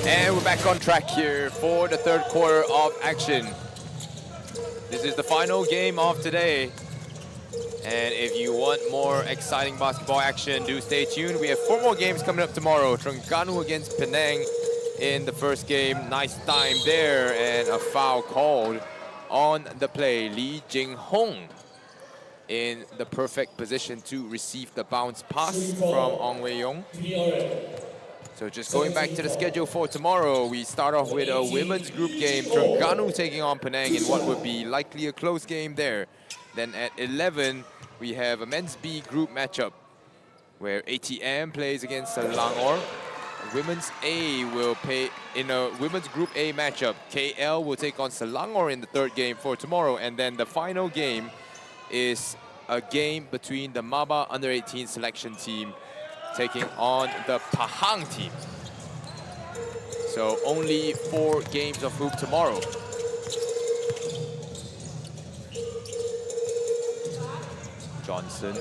Speaker 2: And we're back on track here for the third quarter of action. This is the final game of today. And if you want more exciting basketball action, do stay tuned. We have 4 more games coming up tomorrow. Terengganu against Penang in the first game. Nice time there, and a foul called on the play. Lee Jing-hong in the perfect position to receive the bounce pass from Ong Wei-yong. So just going back to the schedule for tomorrow, we start off with a women's group game. Terengganu taking on Penang in what would be likely a close game there. Then at 11, we have a men's B group matchup where ATM plays against Selangor. Women's A will play in a women's group A matchup. KL will take on Selangor in the third game for tomorrow. And then the final game is a game between the MABA under-18 selection team taking on the Pahang team. So only 4 games of hoop tomorrow. Johnson.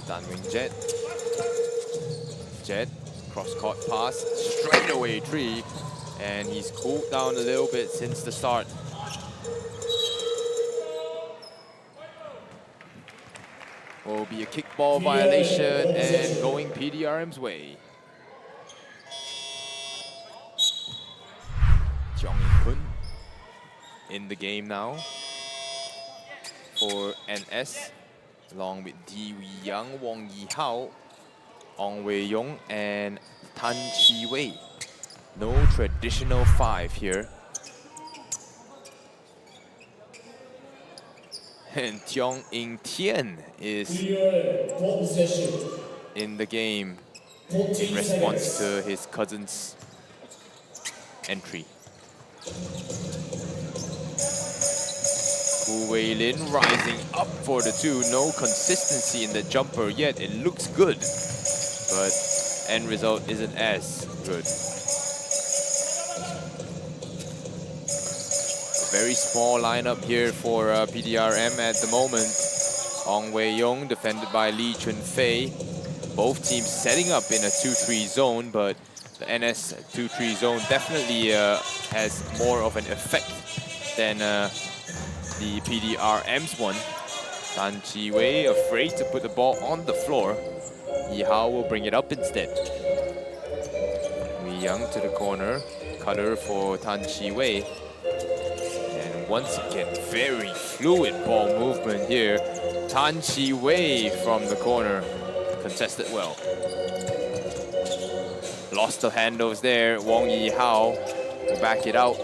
Speaker 2: Dan Wing Jet. Jet, cross-court pass, straight away 3. And he's cooled down a little bit since the start. Will be a kickball violation and going PDRM's way. Jeong In-kun in the game now for NS, along with Di Wei Yang, Wong Yi Hao, Ong Wei-yong, and Tan Chi Wei. No traditional 5 here. And Tiong In Tien is in the game in response to his cousin's entry. Gu Wei-lin rising up for the 2. No consistency in the jumper yet. It looks good, but end result isn't as good. Very small lineup here for PDRM at the moment. Ong Wei-yong defended by Lee Chun-fei. Both teams setting up in a 2-3 zone, but the NS 2-3 zone definitely has more of an effect than the PDRM's one. Tan Chi Wei afraid to put the ball on the floor. Yi Hao will bring it up instead. Wei Yang to the corner. Cutter for Tan Chi Wei. Once again, very fluid ball movement here. Tan Chi Wei from the corner, contested well. Lost the handles there. Wong Yi Hao will back it out.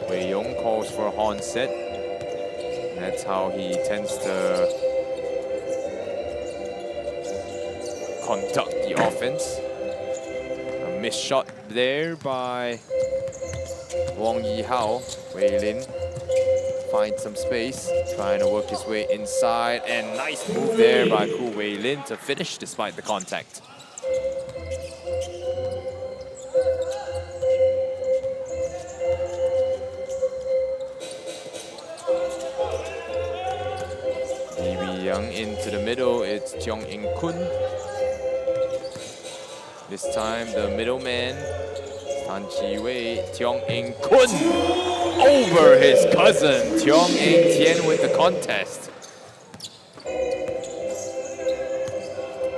Speaker 2: Wei Yong calls for a horn set. That's how he tends to conduct the offense. A missed shot there by Wong Yi-hao. Wei Lin finds some space, trying to work his way inside, and nice move there by Ku Wei Lin to finish despite the contact. Young into the middle, it's Tiong In Kun. This time the middleman, Tan Chi Wei, Tiong In Kun over his cousin, Tiong In Tien with the contest.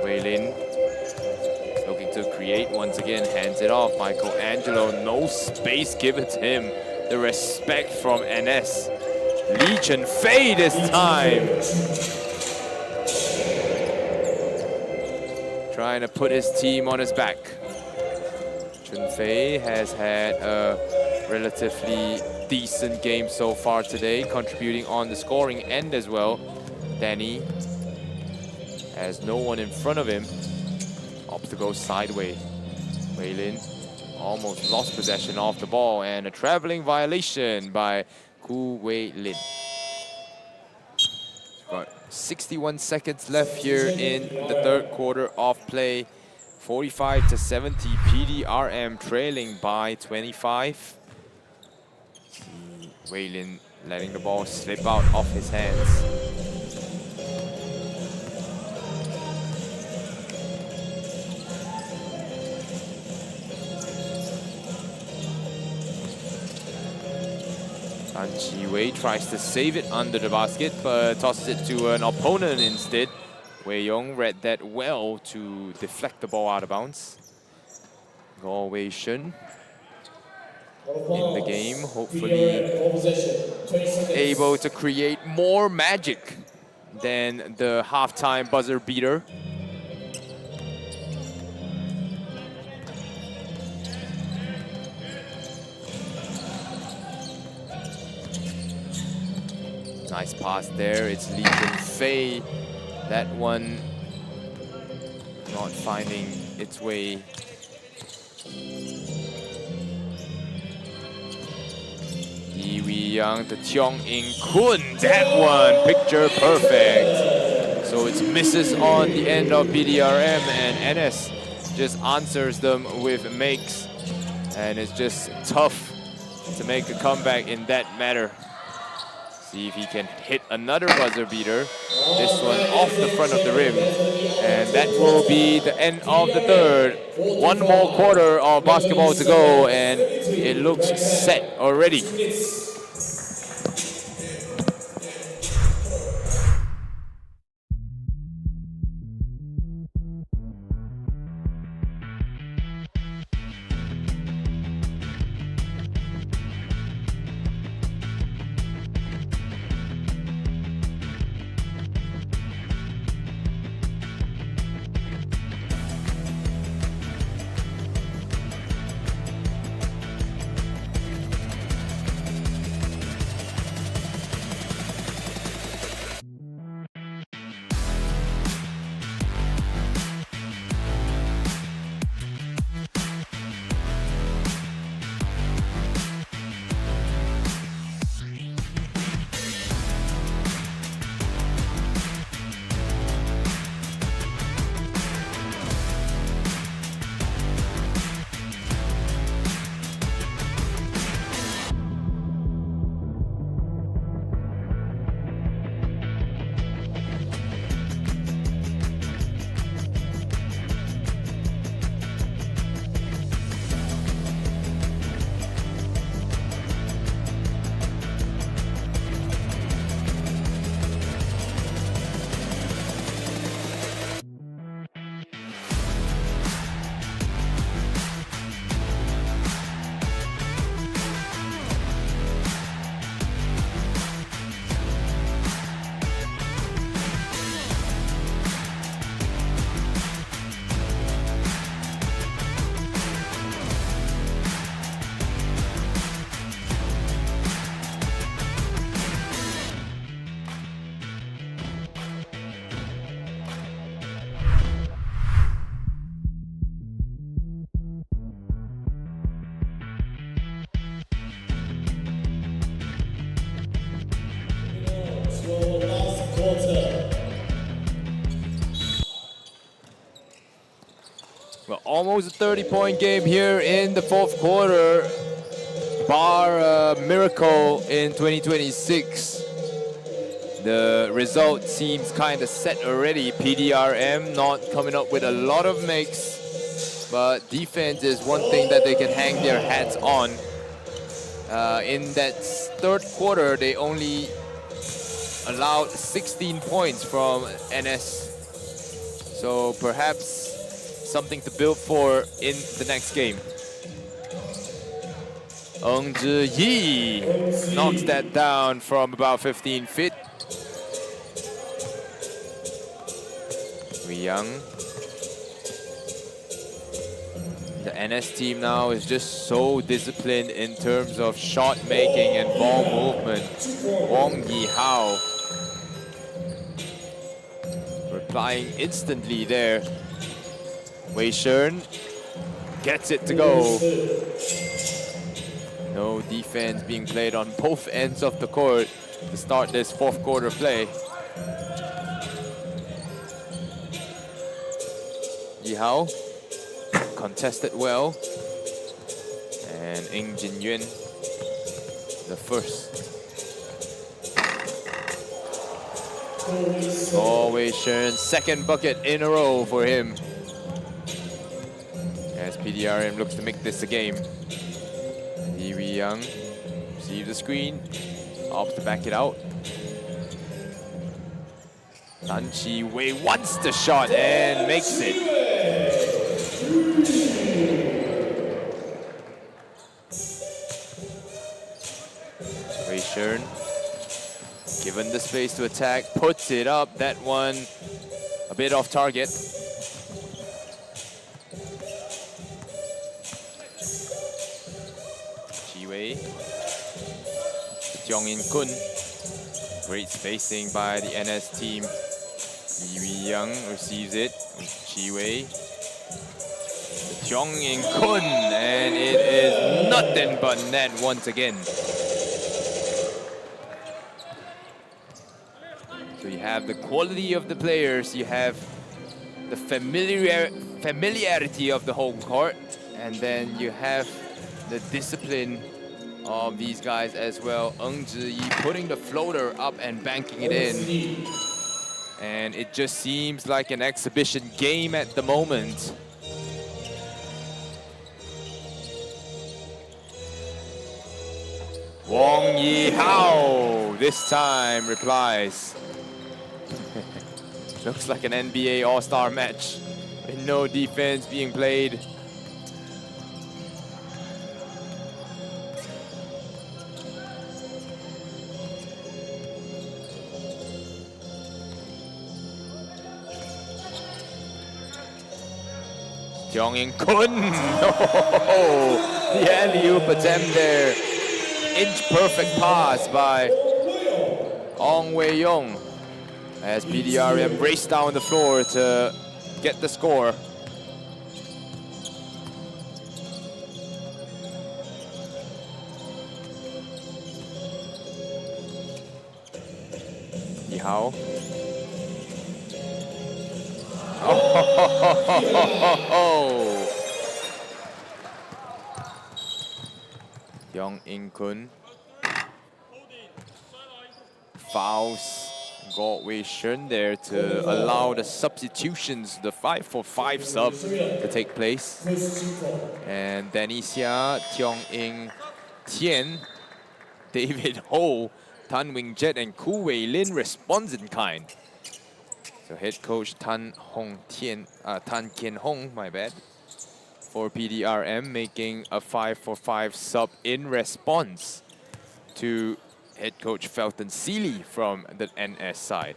Speaker 2: Wei Lin looking to create once again, hands it off. Michelangelo, no space given to him. The respect from NS. Lee Chen Fei this time. Trying to put his team on his back. Chun Fei has had a relatively decent game so far today, contributing on the scoring end as well. Danny has no one in front of him. Opts to go sideways. Wei Lin almost lost possession of the ball, and a traveling violation by Ku Wei Lin. Got 61 seconds left here in the third quarter of play. 45-70, PDRM trailing by 25. Wei Lin letting the ball slip out of his hands. Tan Chi Wei tries to save it under the basket, but tosses it to an opponent instead. Wei Yong read that well to deflect the ball out of bounds. Go Wei Shun in the game, hopefully able to create more magic than the halftime buzzer beater. Nice pass there, it's Lee Chen Fei. That one not finding its way. Yi Wei Yang to Tiong In Kun. That one, picture perfect. So it's misses on the end of BDRM, and NS just answers them with makes. And it's just tough to make a comeback in that manner. See if he can hit another buzzer beater. This one off the front of the rim. And that will be the end of the third. One more quarter of basketball to go, and it looks set already. Well, almost a 30-point game here in the fourth quarter. Bar a miracle in 2026. The result seems kind of set already. PDRM not coming up with a lot of makes, but defense is one thing that they can hang their hats on. In that third quarter, they only allowed 16 points from NS. So perhaps something to build for in the next game. Ong Zhi knocks that down from about 15 feet. Young. The NS team now is just so disciplined in terms of shot making and ball movement. Wong Yi-hao replying instantly there. Wei Shern gets it to go. No defense being played on both ends of the court to start this fourth quarter play. Yi-hao contested well, and Ng Jin Yuan the first. Wei Shern's second bucket in a row for him, as PDRM looks to make this a game. Yi Young receives the screen, opts to back it out. Tan Chi Wei wants the shot and makes it. Wei Shern, given the space to attack, puts it up. That one a bit off target. Chi Wei, Jong In Kun. Great spacing by the NS team. Yi Young receives it. Chi Wei. Jong In Kun, and it is nothing but net once again. So you have the quality of the players, you have the familiarity of the home court, and then you have the discipline of these guys as well. Ng Zhi putting the floater up and banking it in. And it just seems like an exhibition game at the moment. Wong Yi-hao this time replies. Looks like an NBA All-Star match with no defense being played. Jong In Kun, the alley-oop attempt there. Inch perfect pass by Ong Wei Yong as PDRM raced down the floor to get the score. Yi-hao. Oh, Jong In Kun fouls Wei Shern there to allow the substitutions, the 5-for-5 sub to take place. And Danny Xia, Tiong Ing Tien, David Ho, Tan Wing Jet, and Ku Wei Lin responds in kind. So head coach Tan Kien Hong, my bad, for PDRM, making a 5-for-5 sub in response to head coach Felton Seeley from the NS side.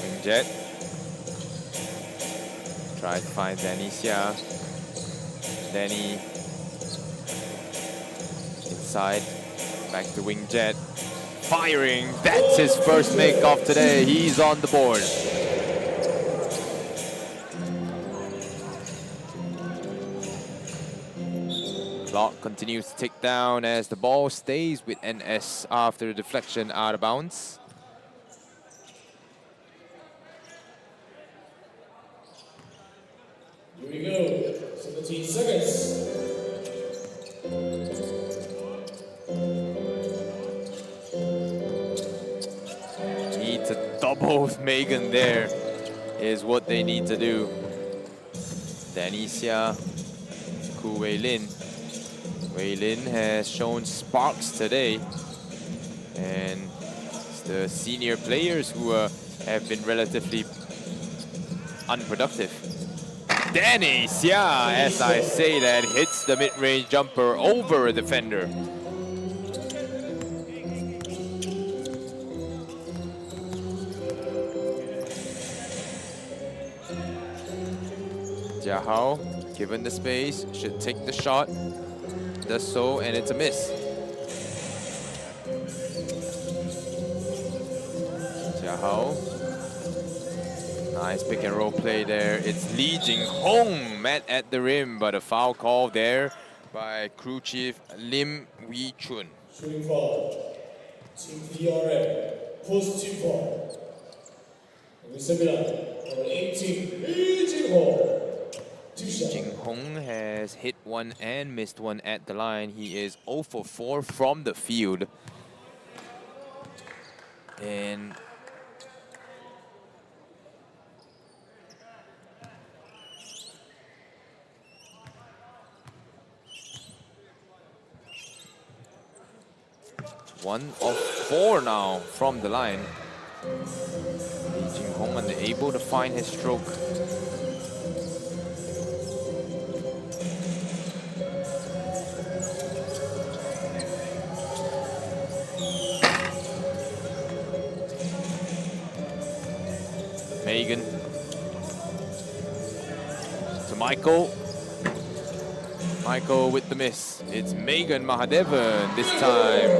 Speaker 2: Wing Jet tries to find Danny Xia. Danny inside, back to Wing Jet. Firing, that's his first make of today. He's on the board. Clock continues to tick down as the ball stays with NS after the deflection out of bounds.
Speaker 3: we go. 17 seconds.
Speaker 2: Need to double Megan there is what they need to do. Danisha, Ku Wei Lin. Wei Lin has shown sparks today, and it's the senior players who have been relatively unproductive. Danisha, as I say that, hits the mid-range jumper over a defender. Jia Hao, given the space, should take the shot. Does so, and it's a miss. Jia Hao. Nice pick and roll play there. It's Lee Jing-hong met at the rim, but a foul call there by crew chief Lim Wee Chun.
Speaker 3: Shooting foul. Team Pdrm. Post team foul. Sembilan. Number 18. Lee Jing-hong.
Speaker 2: Jing-hong has hit one and missed one at the line. He is 0 for 4 from the field. And one of 4 now from the line. Lee Jing-hong unable to find his stroke. Megan to Michael. Michael with the miss. It's Megan Mahadevan this time.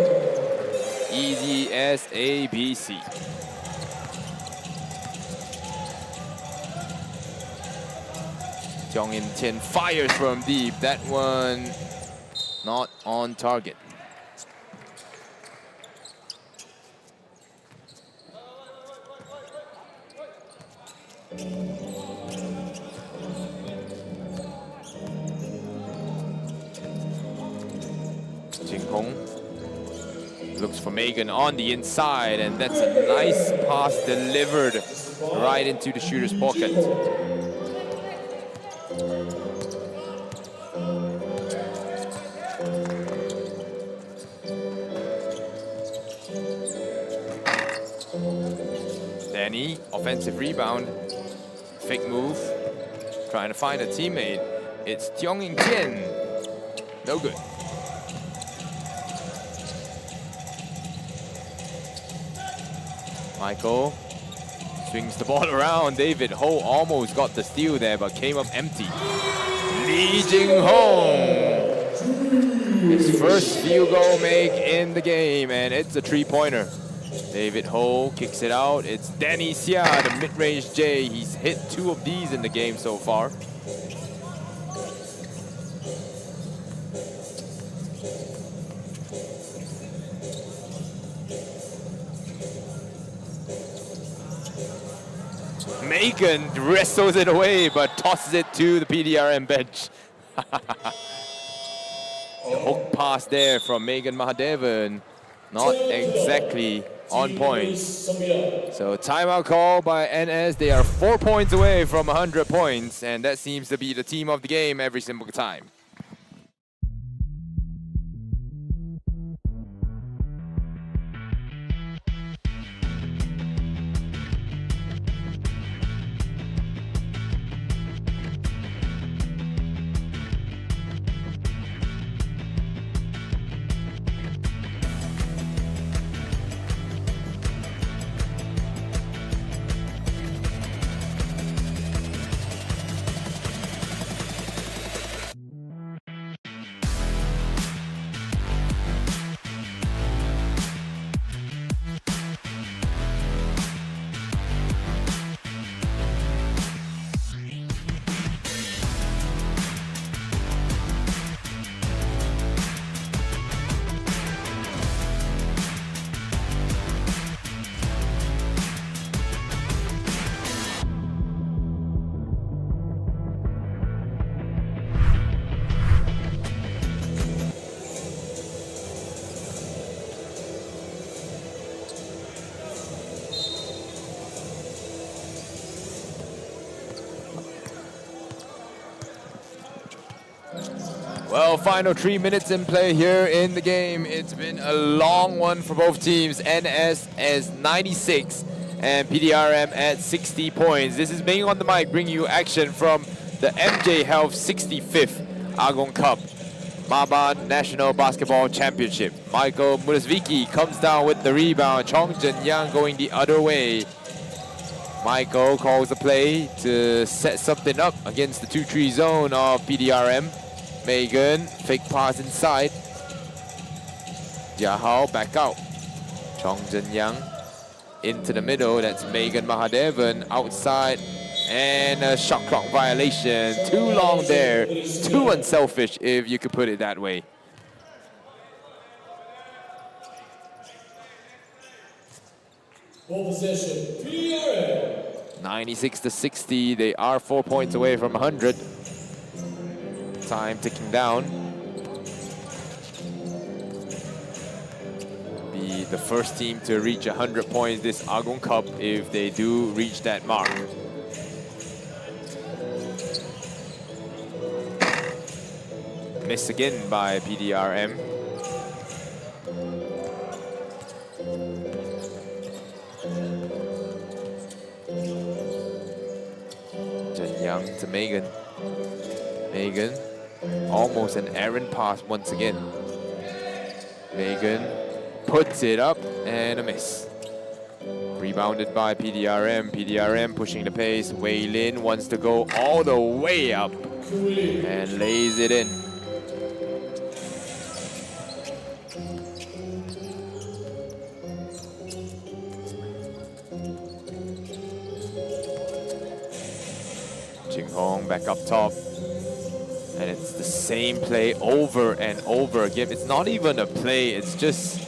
Speaker 2: Easy as ABC. Jong In-tien fires from deep. That one not on target. Jing-hong looks for Megan on the inside, and that's a nice pass delivered right into the shooter's pocket. Danny, offensive rebound, fake move, trying to find a teammate. It's Jong In-tien, no good. Michael swings the ball around. David Ho almost got the steal there, but came up empty. Lee Jing-hong, his first field goal make in the game, and it's a three-pointer. David Ho kicks it out. It's Danny Xia, the mid-range J. He's hit 2 of these in the game so far. Megan wrestles it away, but tosses it to the Pdrm bench. The hook pass there from Megan Mahadevan, not exactly on point. So timeout call by NS. They are 4 points away from 100 points, and that seems to be the team of the game every single time. Well, final 3 minutes in play here in the game. It's been a long one for both teams. NS as 96 and PDRM at 60 points. This is Ming on the mic, bringing you action from the MJ Health 65th Agong Cup MABA National Basketball Championship. Michael Mudasviki comes down with the rebound. Chong Jin-yang going the other way. Michael calls the play to set something up against the 2-3 zone of PDRM. Megan, fake pass inside. Jahao back out. Chong Jin-yang into the middle. That's Megan Mahadevan outside. And a shot clock violation. Too long there. Too unselfish, if you could put it that way.
Speaker 3: Ball possession, PDRM.
Speaker 2: 96 to 60. They are 4 points away from 100. Time ticking down. Be the first team to reach 100 points this Agong Cup if they do reach that mark. Missed again by PDRM. Jin-yang to Megan. Megan, almost an errant pass once again. Megan puts it up and a miss. Rebounded by PDRM. PDRM pushing the pace. Wei Lin wants to go all the way up and lays it in. Jing Hong back up top. And it's the same play over and over again. It's not even a play, it's just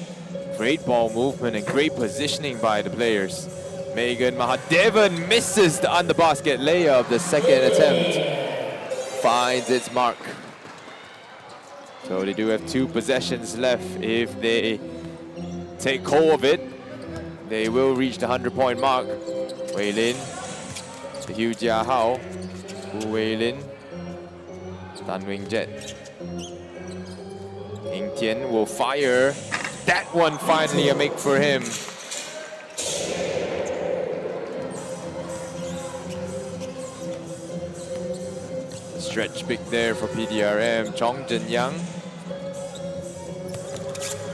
Speaker 2: great ball movement and great positioning by the players. Megan Mahadevan misses the under-basket layup. The second attempt finds its mark. So they do have 2 possessions left. If they take hold of it, they will reach the 100-point mark. Wei Lin, the Hu Jia Hao, Wu Wei Lin, Tan Wing Jet. Ying Tian will fire. That one finally a make for him. Stretch big there for PDRM. Chong Jin-yang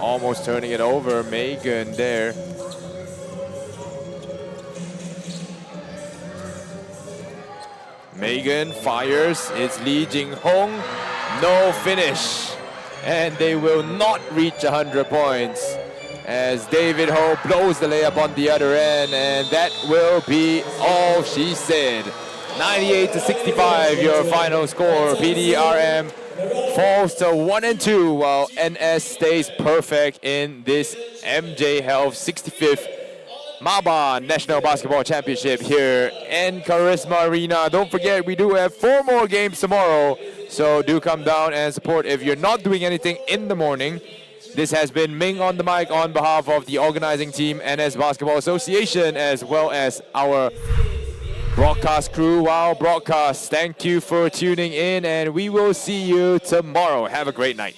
Speaker 2: almost turning it over. Megan there. Megan fires. It's Lee Jing-hong. No finish. And they will not reach 100 points as David Ho blows the layup on the other end, and that will be all she said. 98 to 65, your final score. PDRM falls to 1 and 2, while NS stays perfect in this MJ Health 65th MABA National Basketball Championship here in Charisma Arena. Don't forget, we do have 4 more games tomorrow, so do come down and support if you're not doing anything in the morning. This has been Ming on the mic on behalf of the organizing team, NS Basketball Association, as well as our broadcast crew. Wow Broadcast, thank you for tuning in, and we will see you tomorrow. Have a great night.